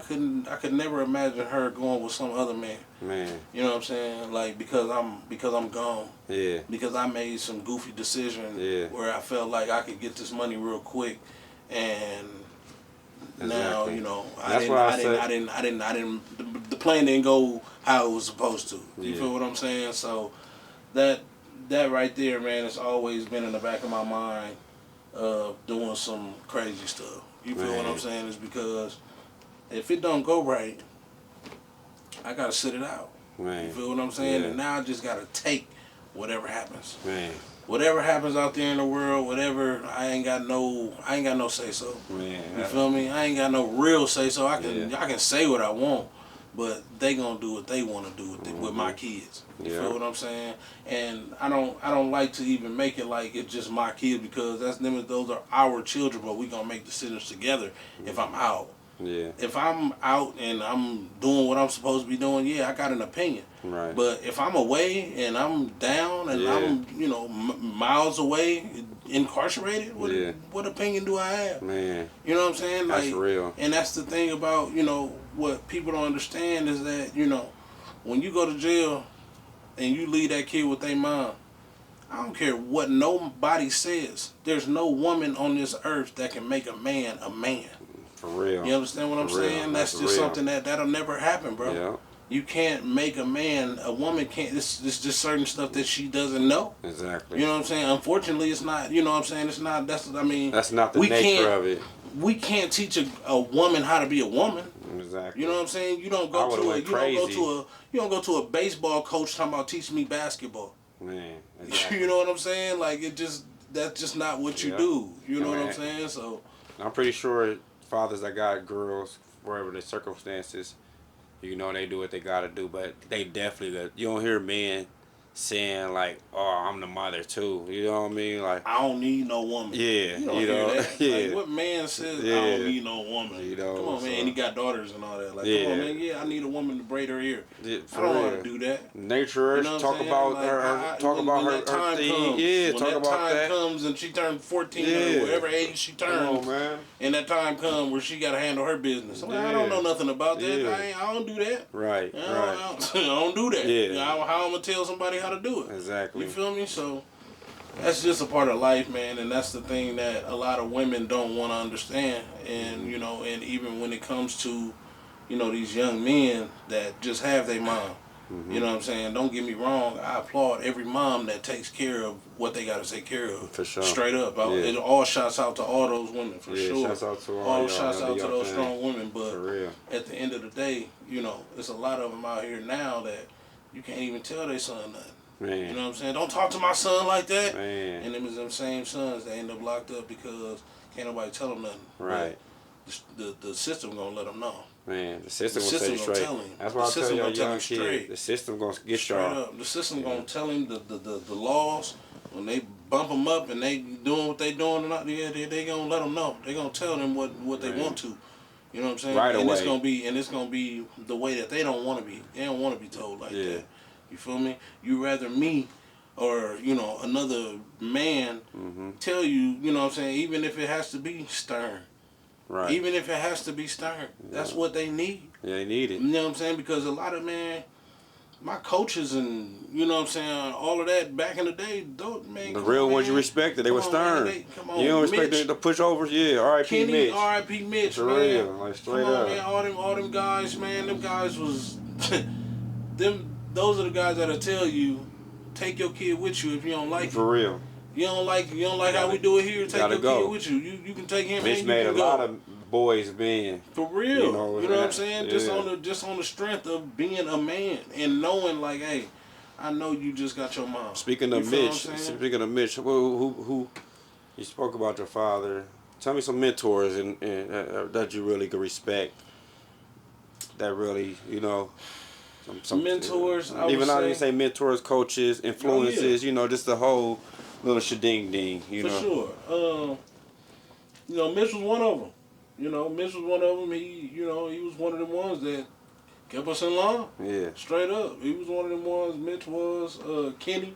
could never imagine her going with some other man. Man. You know what I'm saying? Like, because I'm gone. Yeah. Because I made some goofy decision where I felt like I could get this money real quick, and now, you know, the plan didn't go how it was supposed to. You feel what I'm saying? So that right there, man, it's always been in the back of my mind of doing some crazy stuff. You feel what I'm saying? It's because if it don't go right, I gotta sit it out. Man. You feel what I'm saying? Yeah. And now I just gotta take whatever happens. Man. Whatever happens out there in the world, whatever, I ain't got no say so. Man. You feel me? I ain't got no real say so. I can say what I want, but they gonna do what they want to do with my kids. You feel what I'm saying? And I don't like to even make it like it's just my kids, because those are our children, but we gonna make decisions together if I'm out. Yeah. If I'm out and I'm doing what I'm supposed to be doing, I got an opinion. Right. But if I'm away and I'm down and I'm, you know, miles away, incarcerated, what opinion do I have? Man. You know what I'm saying? That's like, real. And that's the thing about, you know, what people don't understand is that, you know, when you go to jail and you leave that kid with their mom, I don't care what nobody says. There's no woman on this earth that can make a man a man. For real. You understand what I'm saying? That's just something that'll never happen, bro. Yeah. You can't make a woman can't, it's just certain stuff that she doesn't know. Exactly. You know what I'm saying? Unfortunately, it's not, you know what I'm saying? It's not, that's not the nature of it. We can't teach a woman how to be a woman. Exactly. You know what I'm saying? You don't go to a baseball coach talking about teaching me basketball. Man, exactly. You know what I'm saying? Like, that's just not what you do. You know what I'm saying? So I'm pretty sure fathers that got girls, wherever the circumstances, you know, they do what they gotta do, but they definitely, you don't hear men saying like, "Oh, I'm the mother too." You know what I mean? Like, I don't need no woman. Yeah, you know that. Yeah. Like, what man says I don't need no woman? You know, come on, man. And he got daughters and all that. Like, come on, man. Yeah, I need a woman to braid her ear. Yeah, I don't know how to do that. Nature, you know talk about like, her, talk about her thing. Yeah, talk about that. When that time comes and she turned 14 or whatever age she turns, come on, man. And that time comes where she got to handle her business. I'm like, I don't know nothing about that. Yeah. I don't do that. Right, I don't do that. Yeah. How I'm going to tell somebody how to do it? Exactly. You feel me? So that's just a part of life, man, and that's the thing that a lot of women don't want to understand. And you know, and even when it comes to, you know, these young men that just have their mom, you know what I'm saying? Don't get me wrong, I applaud every mom that takes care of what they got to take care of. For sure. Straight up. It all shouts out to all those women, for sure. Shouts out to all shouts out to those strong women. But for real. At the end of the day, you know, there's a lot of them out here now that you can't even tell their son nothing. Man. You know what I'm saying? Don't talk to my son like that. Man. And them is them same sons that end up locked up because can't nobody tell them nothing. Right. The system gonna let them know. Man, the system gonna gonna straight. tell him. That's why I tell y'all young kids, straight. the system gonna get straight y'all. up. The system gonna tell him the laws. When they bump them up and they doing what they doing, and they gonna let them know. They gonna tell them what they want to. You know what I'm saying? Right and away. It's gonna be the way that they don't want to be. They don't want to be told like Yeah. that. You feel me? You rather me or another man tell you. You know what I'm saying? Even if it has to be stern. Right. Even if it has to be stern. That's what they need. Yeah, they need it. You know what I'm saying? Because a lot of my coaches and you know what I'm saying, all of that back in the day, The real ones you respected, they were stern. You don't respect the pushovers, yeah. R.I.P. Kenny, Mitch. R.I.P. Mitch, For man. real, like straight Come on, up. man. All them guys, man. Them guys was Those are the guys that'll tell you, take your kid with you if you don't like it. For real. You don't like how we do it here. Take your go. kid with you. You can take him. Mitch and made you a can go. lot of boys men. For real. You know what I'm saying? Yeah. Just on the strength of being a man and knowing like, hey, I know you just got your mom. Speaking of Mitch, who you spoke about your father. Tell me some mentors and that you really could respect. That really, some mentors. I even would I didn't say mentors, coaches, influences. Oh, yeah. Just the whole little shading ding. For sure. Mitch was one of them. Mitch was one of them. He was one of the ones that kept us in line. Yeah. Straight up. He was one of them ones. Mitch was. Kenny.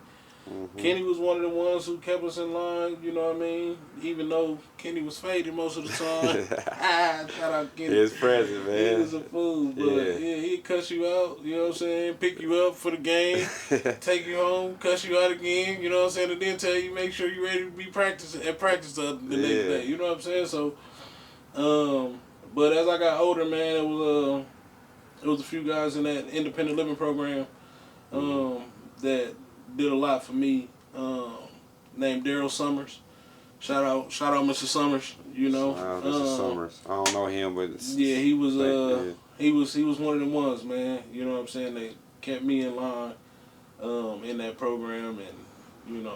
Mm-hmm. Kenny was one of the ones who kept us in line, you know what I mean? Even though Kenny was faded most of the time. Shout out Kenny. His present, man. He was a fool, but yeah, he'd cuss you out, you know what I'm saying? Pick you up for the game, take you home, cuss you out again, you know what I'm saying? And then tell you, make sure you're ready to be practice the next day, you know what I'm saying? So, but as I got older, man, it was a few guys in that independent living program that did a lot for me, named Daryl Summers. Shout out Mr. Summers, Mr. Summers. I don't know him, but yeah, he was one of them ones, man. You know what I'm saying? They kept me in line in that program and,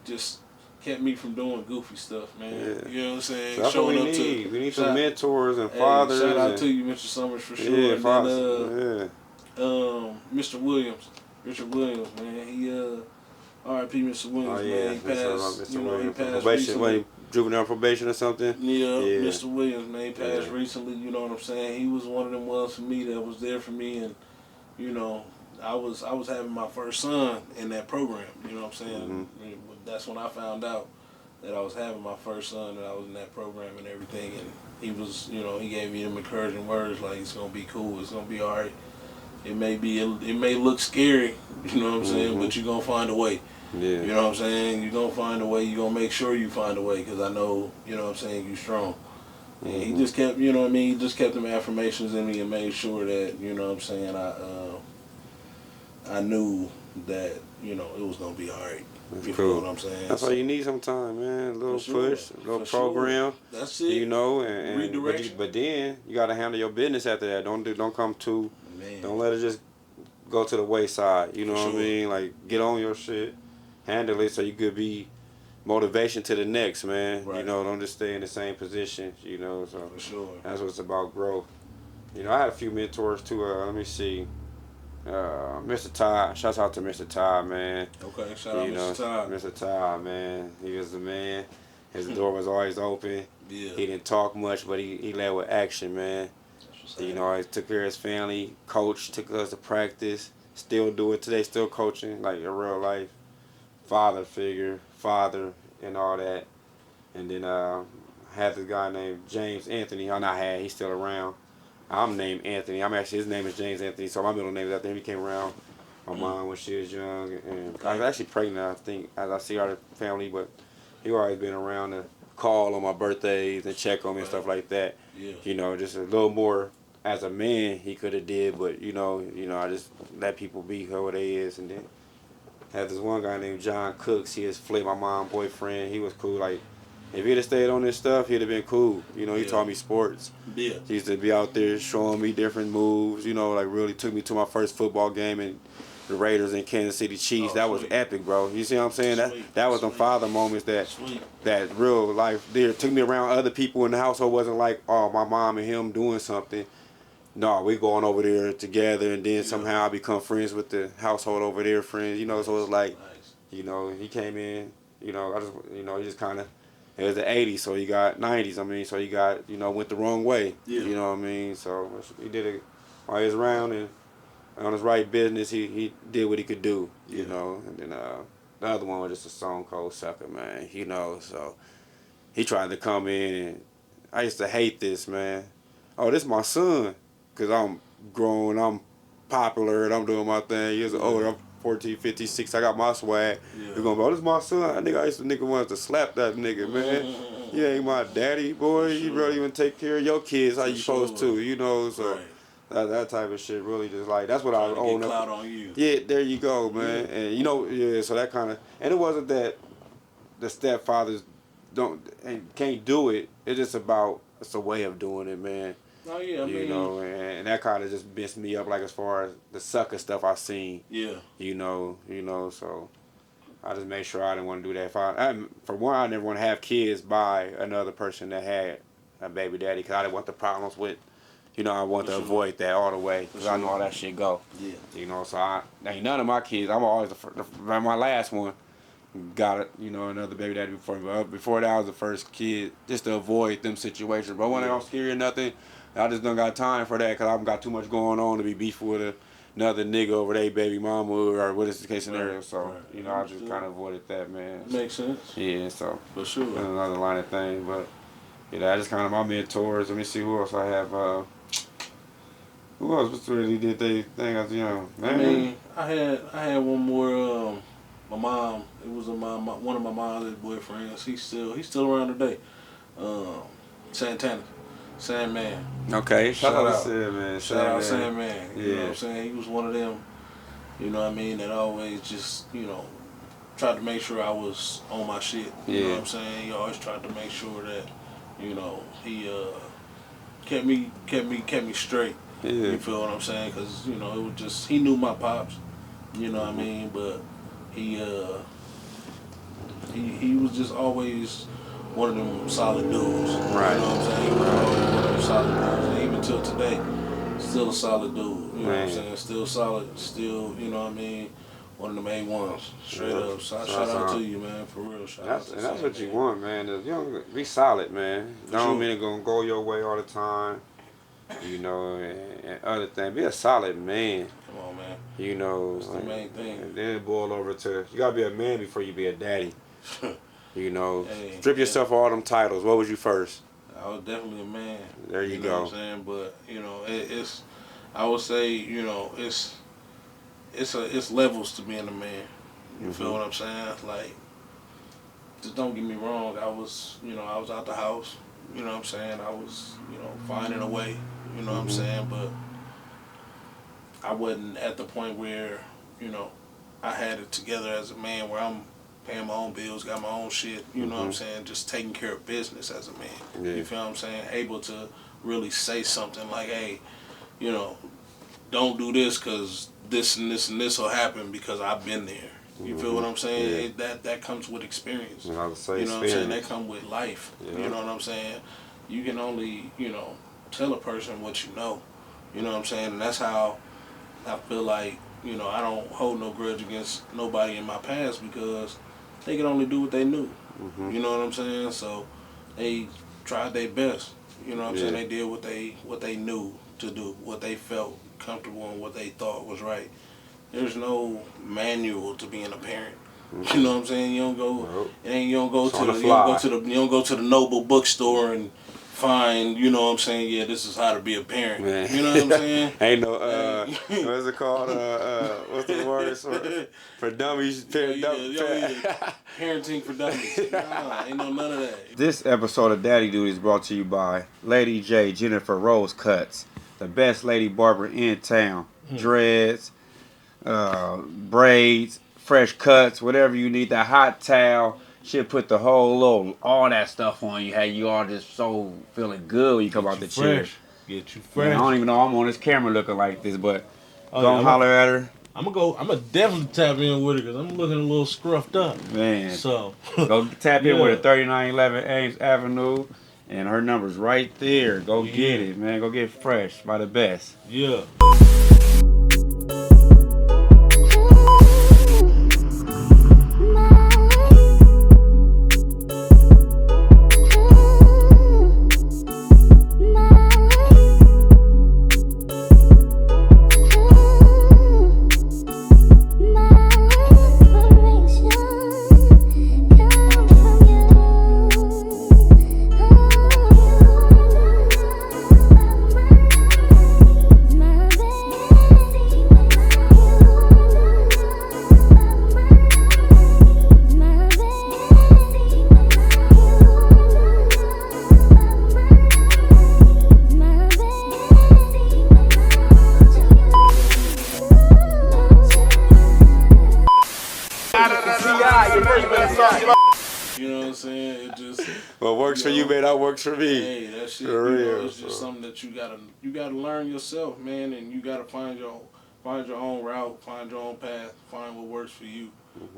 just kept me from doing goofy stuff, man. Yeah. You know what I'm saying? So that's what we need. We need some mentors and fathers. Shout out to you, Mr. Summers, for sure. Yeah, and fathers. Mr. Williams. Richard Williams, man. He R.I.P. Mr. Williams, man. He passed. He passed recently. Juvenile probation or something. Yeah, Mr. Williams, man. He passed recently. You know what I'm saying? He was one of them ones for me that was there for me, and I was having my first son in that program. You know what I'm saying? Mm-hmm. That's when I found out that I was having my first son, and I was in that program and everything. And he was, he gave me them encouraging words like, "It's gonna be cool. It's gonna be all right. It may look scary, you know what I'm saying, but you're going to find a way. Yeah. You know what I'm saying? You're going to find a way. You're going to make sure you find a way because I know, you know what I'm saying, you're strong." And he just kept, he just kept them affirmations in me and made sure that, you know what I'm saying, I knew that, it was going to be all right. That's cool. Know what I'm saying? That's all you need sometimes, man. A little push, a little program. Sure. That's it. And redirection. But then you got to handle your business after that. Don't come too. Man. Don't let it just go to the wayside. You know what I mean? Like, get on your shit, handle it so you could be motivation to the next, man. Right. Don't just stay in the same position. So for sure. That's what it's about, growth. I had a few mentors too. Let me see. Mr. Todd. Shouts out to Mr. Todd, man. Okay, shout out Mr. Todd. Mr. Todd, man. He was the man. His door was always open. Yeah. He didn't talk much, but he led with action, man. He took care of his family, coached, took us to practice, still do it today, still coaching, like a real life father figure, and all that. And then I had this guy named James Anthony. He's still around. I'm named Anthony. His name is James Anthony, so my middle name is after him. He came around my mom when she was young, and I was actually pregnant, I think, as I see our family, but he always been around to call on my birthdays and check on me and stuff like that. Yeah. Just a little more as a man he could have did, but I just let people be who they is. And then had this one guy named John Cooks. He was Flip, my mom's boyfriend. He was cool. Like, if he'd have stayed on this stuff, he'd have been cool. He taught me sports. Yeah. He used to be out there showing me different moves. Like really took me to my first football game and the Raiders and Kansas City Chiefs. That was epic, bro. You see what I'm saying? That was them father moments that real life there. Took me around other people in the household. Wasn't like, oh, my mom and him doing something. No, we going over there together, and then somehow I become friends with the household over there, friends. So it's like, he came in, You know, he just kind of, it was the 80s, so he got 90s. I mean, so he got, went the wrong way. Yeah. You know what I mean? So he did it while he was around and on his right business, he did what he could do, you know. And then the other one was just a stone cold sucker, man, so he tried to come in and I used to hate this, man. Oh, this my son, because I'm grown, I'm popular, and I'm doing my thing. Years older, I'm 14, 15, 16, I got my swag. You're going to go, oh, this my son. I used to wanted to slap that nigga, man. You ain't my daddy, boy. You really even take care of your kids how you supposed to, so that type of shit really just like, that's what I own up. Clout on you. Yeah, there you go, man. And so that kind of, and it wasn't that the stepfathers can't do it. It's just about, it's a way of doing it, man. Oh yeah, I mean, and that kind of just messed me up, like as far as the sucker stuff I seen. Yeah. So I just made sure I didn't want to do that. For one, I never want to have kids by another person that had a baby daddy, because I didn't want the problems with. I want to avoid that all the way, because I know how that shit go. Yeah. So ain't none of my kids. I'm always my last one. Got it, another baby daddy before that I was the first kid, just to avoid them situations. But when I'm scared or nothing, I just don't got time for that, because I've got too much going on to be beefing with another nigga over their baby mama or what is the case scenario. So, I just kind of avoided that, man. Makes sense. Yeah, so. For sure. That's another line of thing, but that is kind of my mentors. Let me see who else I have. Who else really did they thing as young? Man. I mean, I had one more. My mom. It was one of my mom's boyfriends. He's still around today. Santana, Sandman. Okay, Shout out Sandman. Shout out Sandman. Yeah. You know what I'm saying? He was one of them. You know what I mean? That always just tried to make sure I was on my shit. You know what I'm saying? He always tried to make sure that he kept me straight. Yeah. You feel what I'm saying? Because it was just, he knew my pops. You know what I mean? But he was just always one of them solid dudes. Right. You know what I'm saying? He was always one of them solid dudes. And even till today, still a solid dude. You know what I'm saying? Still solid. Still, you know what I mean? One of them A1s. Straight up. Shout out to you, man. For real. That's what you want, man. Be solid, man. Don't mean it's going to go your way all the time. And other things. Be a solid man. Come on, man. That's the main thing. And then it boil over to, you gotta be a man before you be a daddy. Hey, strip yourself of all them titles. What was you first? I was definitely a man. There you go. Know what I'm saying? But it's, I would say, it's levels to being a man. You feel what I'm saying? Like, just don't get me wrong. I was out the house. You know what I'm saying? I was, finding a way. You know what I'm saying? But I wasn't at the point where, I had it together as a man, where I'm paying my own bills, got my own shit, you know what I'm saying? Just taking care of business as a man. Yeah. You feel what I'm saying? Able to really say something like, hey, don't do this because this and this and this will happen because I've been there. You feel what I'm saying? Yeah. That comes with experience. I would say you know what I'm saying? That comes with life. Yeah. You know what I'm saying? You can only, tell a person what you know. You know what I'm saying? And that's how I feel like, I don't hold no grudge against nobody in my past, because they can only do what they knew. You know what I'm saying? So they tried their best. You know what I'm saying? They did what they knew to do, what they felt comfortable and what they thought was right. There's no manual to being a parent. You know what I'm saying? You don't go to the Noble bookstore and find, this is how to be a parent. Man. You know what I'm saying? Ain't no what's it called? What's the word for dummies? Parenting for dummies. Nah, ain't none of that. This episode of Daddy Duty is brought to you by Lady J Jennifer Rose Cuts, the best lady barber in town. Dreads, braids, fresh cuts, whatever you need. The hot towel. She'll put the whole all that stuff on you. How you all just so feeling good when you come out the chair. Get you fresh. Man, I don't even know I'm on this camera looking like this, but don't holler at her. I'm gonna definitely tap in with her, because I'm looking a little scruffed up. Man. So go tap in with her, 3911 Ames Avenue, and her number's right there. Go get it, man. Go get fresh by the best. Yeah. works for you may not work for me. Hey, that shit, For real, it's just something that you gotta learn yourself, man, and you gotta find your own route, find your own path, find what works for you.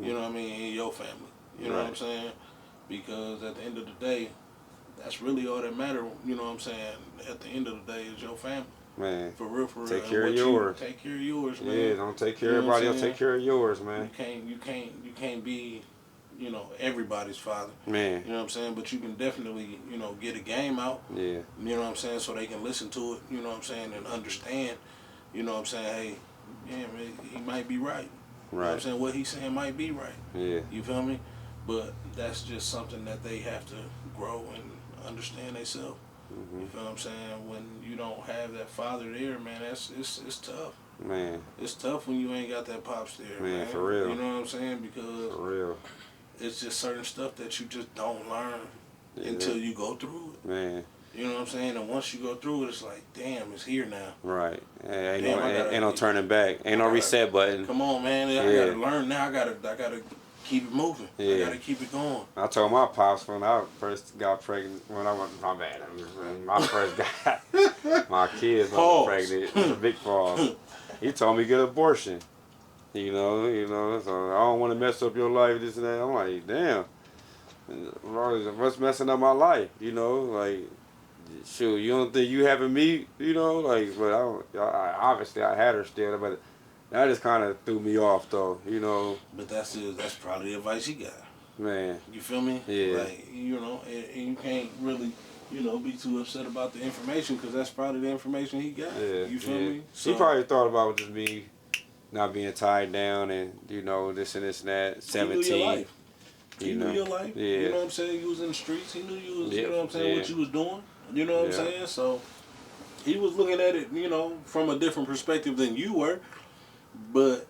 You know what I mean, in your family. You know what I'm saying? Because at the end of the day, that's really all that matters. You know what I'm saying? At the end of the day, is your family. Man, For real. take care of yours. Take care of yours, man. Yeah, don't take care of everybody else. Take care of yours, man. You can't be, everybody's father. Man. You know what I'm saying? But you can definitely, get a game out. Yeah. You know what I'm saying? So they can listen to it, you know what I'm saying, and understand, you know what I'm saying, hey, yeah, man, he might be right. You know what I'm saying? What he's saying might be right. Yeah. You feel me? But that's just something that they have to grow and understand themselves. You feel what I'm saying? When you don't have that father there, man, it's tough. Man. It's tough when you ain't got that pops there, man. For real. You know what I'm saying? Because for real. It's just certain stuff that you just don't learn until you go through it. Man. You know what I'm saying? And once you go through it, it's like, damn, it's here now. Right. Ain't no turning back. Ain't no reset button. Come on, man. I gotta learn now. I gotta keep it moving. Yeah. I gotta keep it going. I told my pops when I first got pregnant, when I was, my bad, my first got my kids was pregnant, the big pause. He told me get an abortion. You know, so I don't want to mess up your life, this and that. I'm like, damn, what's messing up my life? You know, like, shoot, you don't think you having me? You know, like, but I obviously I had her still, but that just kind of threw me off, though. You know. But that's probably the advice he got. Man. You feel me? Yeah. Like, and you can't really, be too upset about the information because that's probably the information he got. Yeah. You feel me? So, he probably thought about just me not being tied down and, this and this and that. 17. He knew your life. He knew your life. Yeah. You know what I'm saying? You was in the streets. He knew you was, you know what I'm saying, Yeah. what you was doing. You know what I'm saying? So he was looking at it, from a different perspective than you were. But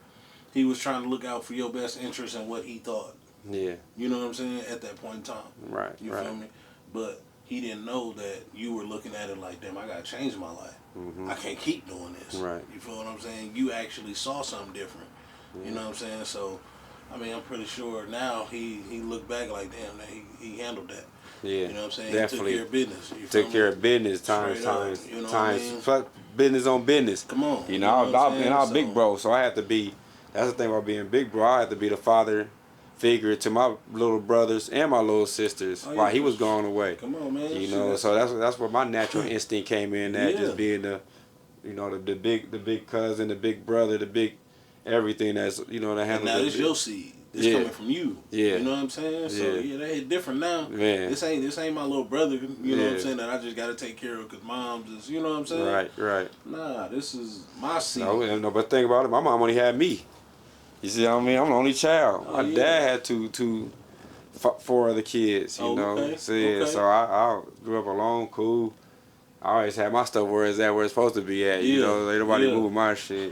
he was trying to look out for your best interest and what he thought. Yeah. You know what I'm saying? At that point in time. Right. You feel me? But he didn't know that you were looking at it like, damn, I gotta change my life. I can't keep doing this. Right. You feel what I'm saying? You actually saw something different. You know what I'm saying? So, I mean, I'm pretty sure now he looked back like, damn, he handled that. Yeah. You know what I'm saying? Definitely. He took care of business. You Took care of business times, business on business. Come on. I was big bro, so I had to be. That's the thing about being big bro. I had to be the father figure to my little brothers and my little sisters while he was going away. Come on, man. So that's where my natural instinct came in. That just being the, the big cousin, the big brother, the big everything that's that handles. And now this your seed. It's coming from you. Yeah. You know what I'm saying? So they hit different now. Man. This ain't my little brother. You know what I'm saying? That I just gotta take care of because mom's is. You know what I'm saying? Right. Nah, this is my seed. No, but think about it. My mom only had me. You see what I mean? I'm the only child. My dad had four other kids. You know. Okay. So I grew up alone, cool. I always had my stuff where it's supposed to be at. You know, ain't nobody moving my shit.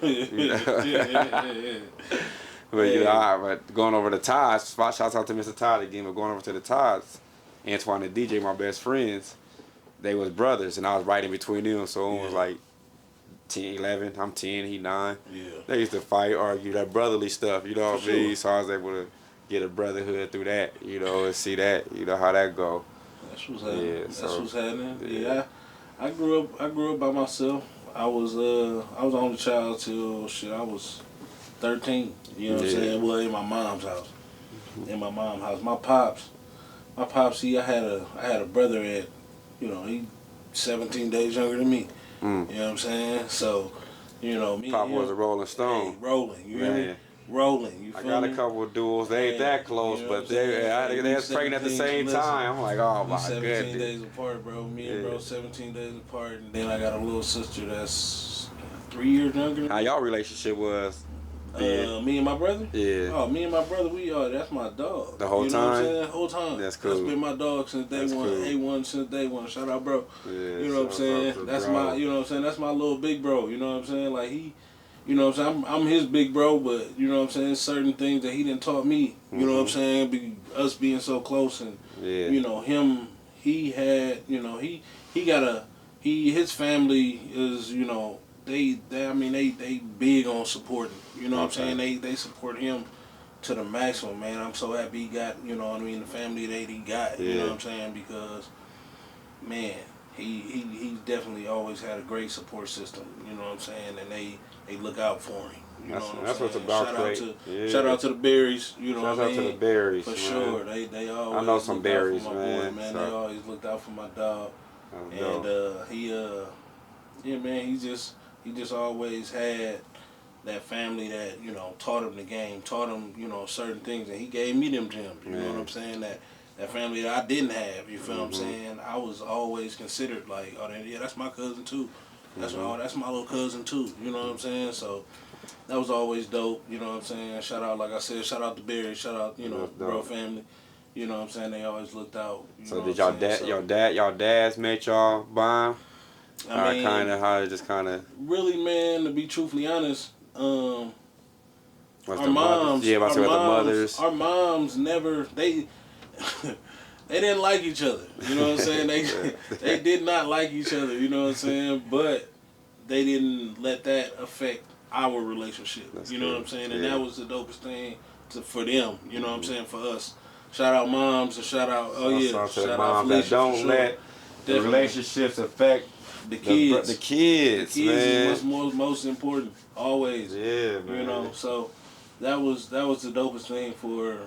But but going over the Tods, shout out to Mr. Todd again. But going over to the Tods, Antoine and DJ, my best friends, they was brothers, and I was right in between them. So it was like 10, 11. I'm 10, he 9. Yeah. They used to fight, argue, that brotherly stuff. You know what I mean? So I was able to get a brotherhood through that. And see that. How that go. That's what's happening. Yeah, That's what's happening. Yeah. I grew up by myself. I was the only child till I was 13. You know what I'm saying? Well, in my mom's house. My pops, I had a brother at, he 17 days younger than me. You know what I'm saying? So, me. Papa was a Rolling Stone. Hey, rolling. You hear me? Rolling. You feel I got me? a couple of duels. They ain't that close, but they was pregnant at the same time. I'm like, oh my goodness. 17 days apart, bro. Me and bro 17 days apart. And then I got a little sister that's 3 years younger than me. How y'all relationship was? Me and my brother? Yeah. Oh, me and my brother, that's my dog. The whole you know time? What I'm saying? The whole time. That's cool. That's been my dog since day one. Cool. A1 since day one. Shout out, bro. Yeah, you know what I'm saying? That's my, you know what I'm saying? That's my little big bro. You know what I'm saying? Like he, you know what I'm saying? I'm his big bro, but you know what I'm saying? Certain things that he didn't taught me. You know what I'm saying? Us being so close and, him, he had, his family is, they big on supporting. You know what I'm saying? They support him to the maximum, man. I'm so happy he got, the family that he got. You know what I'm saying? Because man, he definitely always had a great support system. You know what I'm saying? And they look out for him. You know what I'm That's saying? what's about Shout out to the Berries. You know Shout what I out mean? to the Berries, For man. sure. They always I know some looked Berries, out for my man. boy, man. So. They always looked out for my dog. That's And dope. yeah, man, he just always had that family that, taught him the game, taught him, certain things, and he gave me them gems. You know what I'm saying? That family that I didn't have. You feel what I'm saying? I was always considered like, oh, yeah, that's my cousin too. That's that's my little cousin too. You know what I'm saying? So that was always dope. You know what I'm saying? Shout out, like I said, shout out to Barry. Shout out, bro family. You know what I'm saying? They always looked out. So did y'all dads make y'all bond? I mean, how it just kind of. Really, man, to be truthfully honest, our moms never they they didn't like each other. You know what I'm saying? They did not like each other. You know what I'm saying? But they didn't let that affect our relationship. That's you know cool. what I'm saying? And Yeah. that was the dopest thing for them. You know what I'm saying? For us. Shout out moms and shout out Shout out out that Felicia, don't for sure. let the Definitely. relationships affect The kids. The kids, The kids man. is most important. Always. Yeah, man. You know, so that was the dopest thing for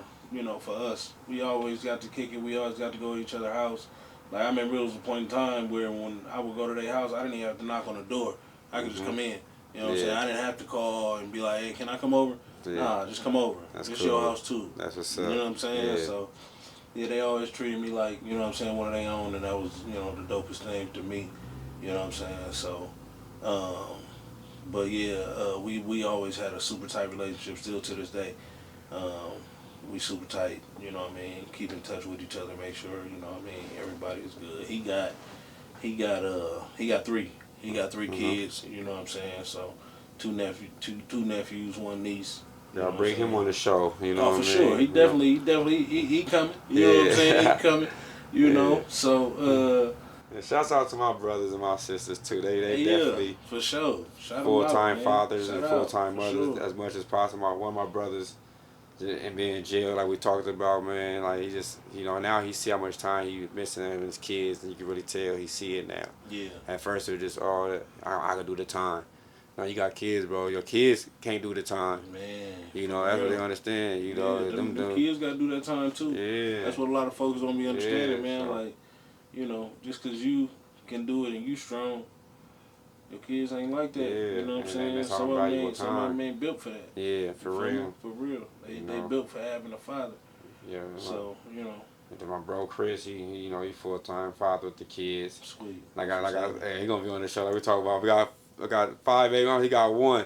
for us. We always got to kick it. We always got to go to each other's house. Like I remember it was a point in time where when I would go to their house, I didn't even have to knock on the door. I could just come in. You know what I'm saying? I didn't have to call and be like, hey, can I come over? Yeah. Nah, just come over. That's It's cool. your house too. That's what's You up. know what I'm saying? Yeah. So yeah, they always treated me like, you know what I'm saying, one of their own, and that was, the dopest thing to me. You know what I'm saying? So, but yeah, we always had a super tight relationship still to this day. We super tight, you know what I mean? Keep in touch with each other, make sure, you know what I mean, everybody is good. He got three. He got 3 kids, you know what I'm saying? So two nephews, 1 niece. Y'all bring him on the show, you know Oh, what I for mean? sure. He definitely he coming. You know what I'm saying? He coming. You know. So And shouts out to my brothers and my sisters too. They yeah, definitely for sure. Shout full-time them out, fathers man. and Shout full-time out, mothers for sure. as much as possible. One of my brothers and being in jail, like we talked about, man. Like he just, now he see how much time he was missing him and his kids, and you can really tell he see it now. Yeah. At first it was just, I could do the time. Now you got kids, bro. Your kids can't do the time. Man. That's what they understand. Them kids gotta do that time too. Yeah. That's what a lot of folks don't be understanding, Yeah, man. so. Like, just cause you can do it and you strong, your kids ain't like that. Yeah, You know what I'm and saying? that's all Some of valuable them time. ain't built for that. Yeah, for You feel real. me? For real. They know. built for having a father. Yeah. So, And then my bro Chris, he full-time father with the kids. sweet. Hey, he gonna be on the show like we talk about. I got 5 baby mamas, he got 1.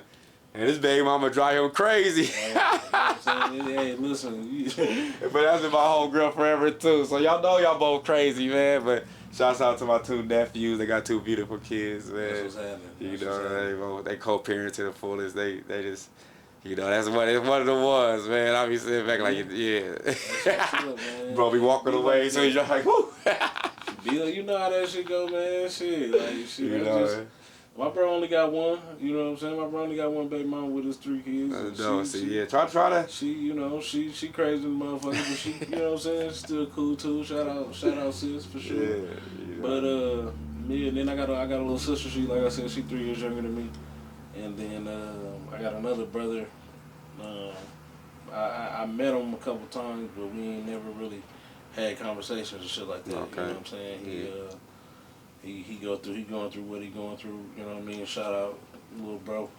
And this baby mama drive him crazy. Hey, listen. But that's been my whole girl forever too. So y'all know y'all both crazy, man. But shouts out to my 2 nephews. They got 2 beautiful kids, man. That's what's happening. They co-parent to the fullest. They just, that's one of the ones, man. I be sitting back like, yeah. That's up, man. Bro, be walking away, so you're like, whoo. You know how that shit go, man. Shit, like shit. My bro only got 1. You know what I'm saying? My bro only got 1 baby mama with his 3 kids. Try to. She crazy motherfucker, but she, you know what I'm saying? She's still cool too. Shout out sis for sure. Yeah. But then I got a little sister. She, like I said, she 3 years younger than me. And then I got another brother. I met him a couple times, but we ain't never really had conversations and shit like that. Okay. You know what I'm saying? He going through what he going through. You know what I mean? Shout out, little bro.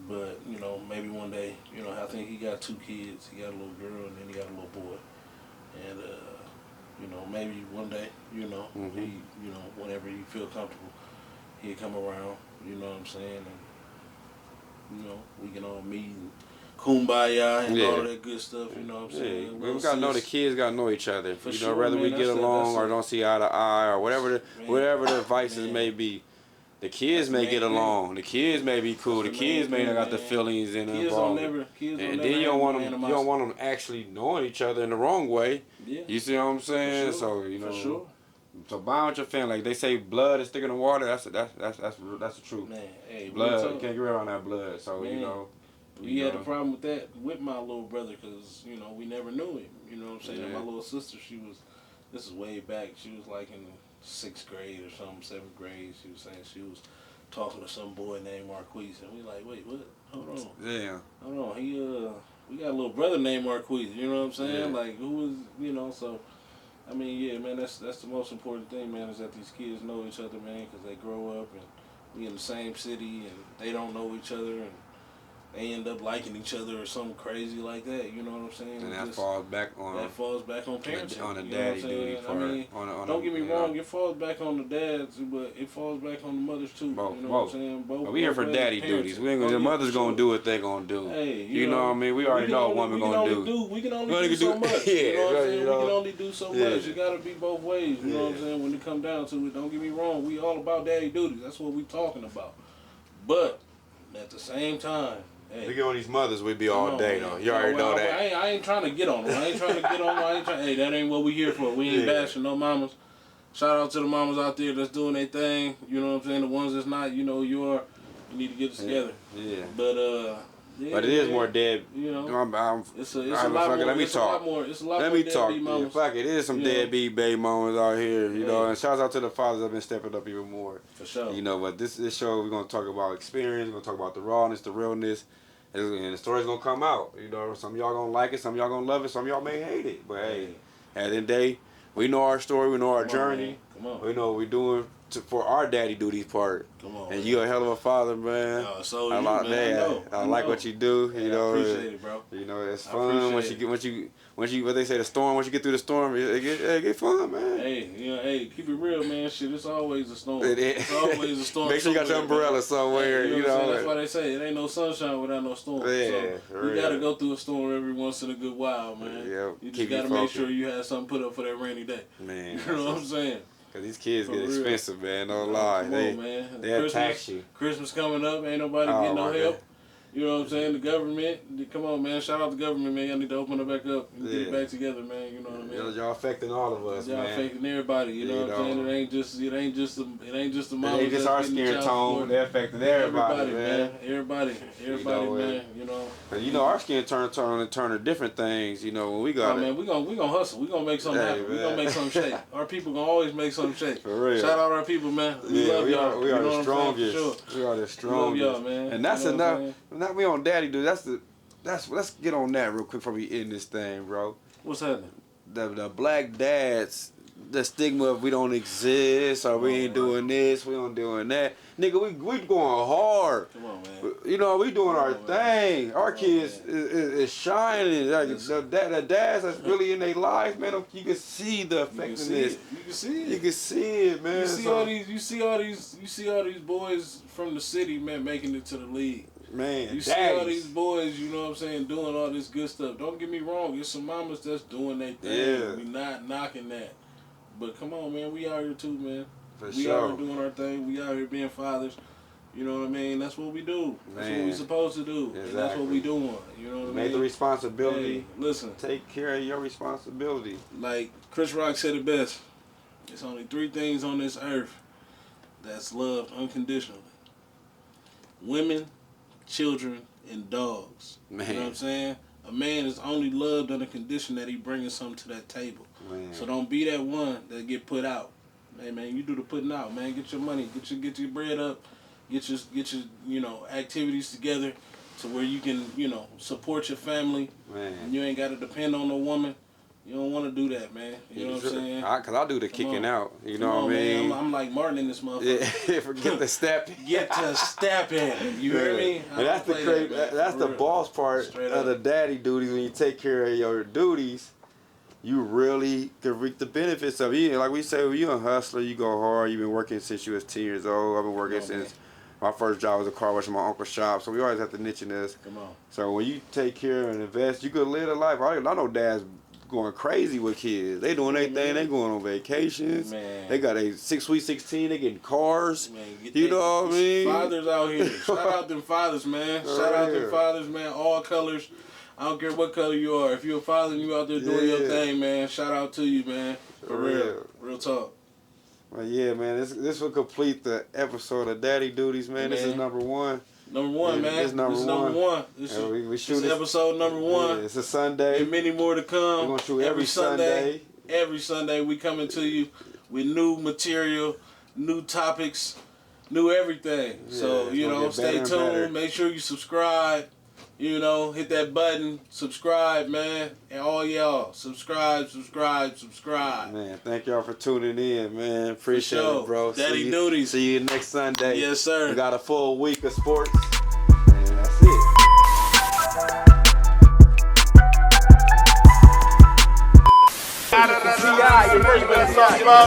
But maybe one day. I think he got 2 kids. He got a little girl and then he got a little boy. And maybe one day. He whenever he feel comfortable, he'll come around. You know what I'm saying? And we can all meet and kumbaya and all that good stuff. You know what I'm saying? We gotta know the kids gotta know each other. For sure, whether man, we get along or don't see eye to eye or whatever the vices may be. The kids may get along. The kids may be cool. The kids may not got the feelings and involvement. And then you don't want them actually knowing each other in the wrong way. Yeah. You see what I'm saying? For sure. So For sure. So bond with your family. Like they say, blood is thicker than water. That's the truth. Man, hey, blood. You can't get around that blood. So man, we had a problem with that with my little brother because we never knew him. You know what I'm saying? And my little sister, she was This is way back. She was like in 6th grade or something, 7th grade. She was saying she was talking to some boy named Marquise, and we like, wait, what? Hold on. Yeah. Hold on. We got a little brother named Marquise. You know what I'm saying? Yeah. Like, who was, so. I mean, yeah, man, that's the most important thing, man, is that these kids know each other, man, because they grow up and we in the same city and they don't know each other and they end up liking each other or something crazy like that. You know what I'm saying? And that falls back on parents. on the you know daddy what I'm saying? duty part. I mean, don't get me wrong, it falls back on the dads, but it falls back on the mothers too. Both, you know both. what I'm saying? Both. We here for both daddy parents. duties. We ain't gonna, the mother's gonna do what they gonna do. Hey, you know what I mean? We already know what women gonna do. We can only do so much. Yeah, you know what I'm saying? you know? We can only do so much. You gotta be both ways. You know what I'm saying? When it come down to it, don't get me wrong. We all about daddy duties. That's what we talking about. But at the same time, hey, we get on these mothers, we be all day though. You already well, know that. I ain't trying to get on them. Hey, that ain't what we here for. We ain't bashing no mamas. Shout out to the mamas out there that's doing their thing. You know what I'm saying? The ones that's not, you need to get it together. Yeah. But but it is more dead. You know, it's a lot more. Let me talk. It's a lot let more me talk. Yeah, fuck it. It is some deadbeat baby mamas out here. You know, and shouts out to the fathers that have been stepping up even more. For sure. You know, but this show we're gonna talk about experience. We're gonna talk about the rawness, the realness, and the story's gonna come out. You know, some of y'all gonna like it, some of y'all gonna love it, some of y'all may hate it. But hey, at the end of the day, we know our story, we know our journey. Come on. We know what we're doing for our daddy duties part. Come on. And man. you a hell of a father, man. So I you, like man. that. I like what you do. Hey, you know, I appreciate it, bro. You know, it's fun once you what they say, the storm. Once you get through the storm, it get fun, man. Hey, keep it real, man. Shit, it's always a storm. It's always a storm. Make sure you got your umbrella somewhere. Hey, you know that's why they say it ain't no sunshine without no storm. Yeah, so we gotta go through a storm every once in a good while, man. Yeah, you just gotta make sure you have something put up for that rainy day. Man, you know what I'm saying? Cause these kids get real. expensive, man. No lie. Come on, man. They attack you. Christmas coming up, ain't nobody getting no help. You know what I'm saying? The government, come on, man. Shout out the government, man. Y'all need to open it back up and get it back together, man. You know what I mean? Y'all affecting all of us, y'all man. affecting everybody. You know what I'm saying? It ain't just the mama. It ain't just our skin tone. They're affecting everybody, man. Everybody, man. You know. Cause you know our skin turn to different things. You know when we got. Man, we gonna hustle. We gonna make something happen. We gonna make something shake. Our people gonna always make something shake. For real. Shout out our people, man. We love y'all. We are the strongest. strongest. We are the strongest. We love y'all, man. And that's enough. Not we on daddy dude. Let's get on that real quick before we end this thing, bro. What's happening? The black dads, the stigma of we don't exist or we ain't doing this, we don't doing that. Nigga, we going hard. Come on, man. You know, we doing our thing. Our kids is shining. Like the dads that's really in their life, man. You can see the effectiveness. You can see it. You can see it, man. You see all these boys from the city, man, making it to the league. Man, you see all these boys, you know what I'm saying, doing all this good stuff. Don't get me wrong, there's some mamas that's doing their thing. Yeah. We not knocking that. But come on, man, we out here too, man. We out here doing our thing. We out here being fathers. You know what I mean? That's what we do. That's what we supposed to do. Exactly. And that's what we doing. You know what I mean? Make the responsibility. Hey, listen. Take care of your responsibility. Like Chris Rock said it best. There's only 3 things on this earth that's loved unconditionally. Women, children, and dogs. Man. You know what I'm saying? A man is only loved on the condition that he bringing something to that table. Man. So don't be that one that get put out. Hey man, you do the putting out, man. Get your money, get your bread up, get your activities together to where you can support your family. Man. And you ain't got to depend on a woman. You don't want to do that, man. You know what I'm saying? Cause I do the kicking out. You know what I mean? Man. I'm like Martin in this motherfucker. Yeah, forget the stepping. Get to stepping. You hear me? And that's the crazy. That's the boss part of the daddy duties. When you take care of your duties, you really can reap the benefits of it. Like we say, when you're a hustler, you go hard. You've been working since you was 10 years old. I've been working since my first job was a car wash in my uncle's shop. So we always have to niche in this. Come on. So when you take care and invest, you could live a life. I know dads going crazy with kids. They doing their thing. They going on vacations. Man. They got a 6 sweet 16. They getting cars. Man, you know what I mean? Fathers out here. Shout out them fathers, man. Shout out them fathers, man. All colors. I don't care what color you are. If you're a father and you out there doing your thing, man, shout out to you, man. For real. Real talk. Well, yeah, man. This will complete the episode of Daddy Duties, man. This is number 1. Number 1, man. This is number one. This is episode number 1. Yeah, it's a Sunday. And many more to come. We're going to shoot every Sunday. Every Sunday we coming to you with new material, new topics, new everything. Yeah, so, it's you gonna know, get stay better and tuned. better. Make sure you subscribe. You know, hit that button, subscribe, man. And all y'all, subscribe. Man, thank y'all for tuning in, man. Appreciate sure. it, bro. Daddy duties. See you next Sunday. Yes, sir. We got a full week of sports. And that's it. CI, you know you better talk about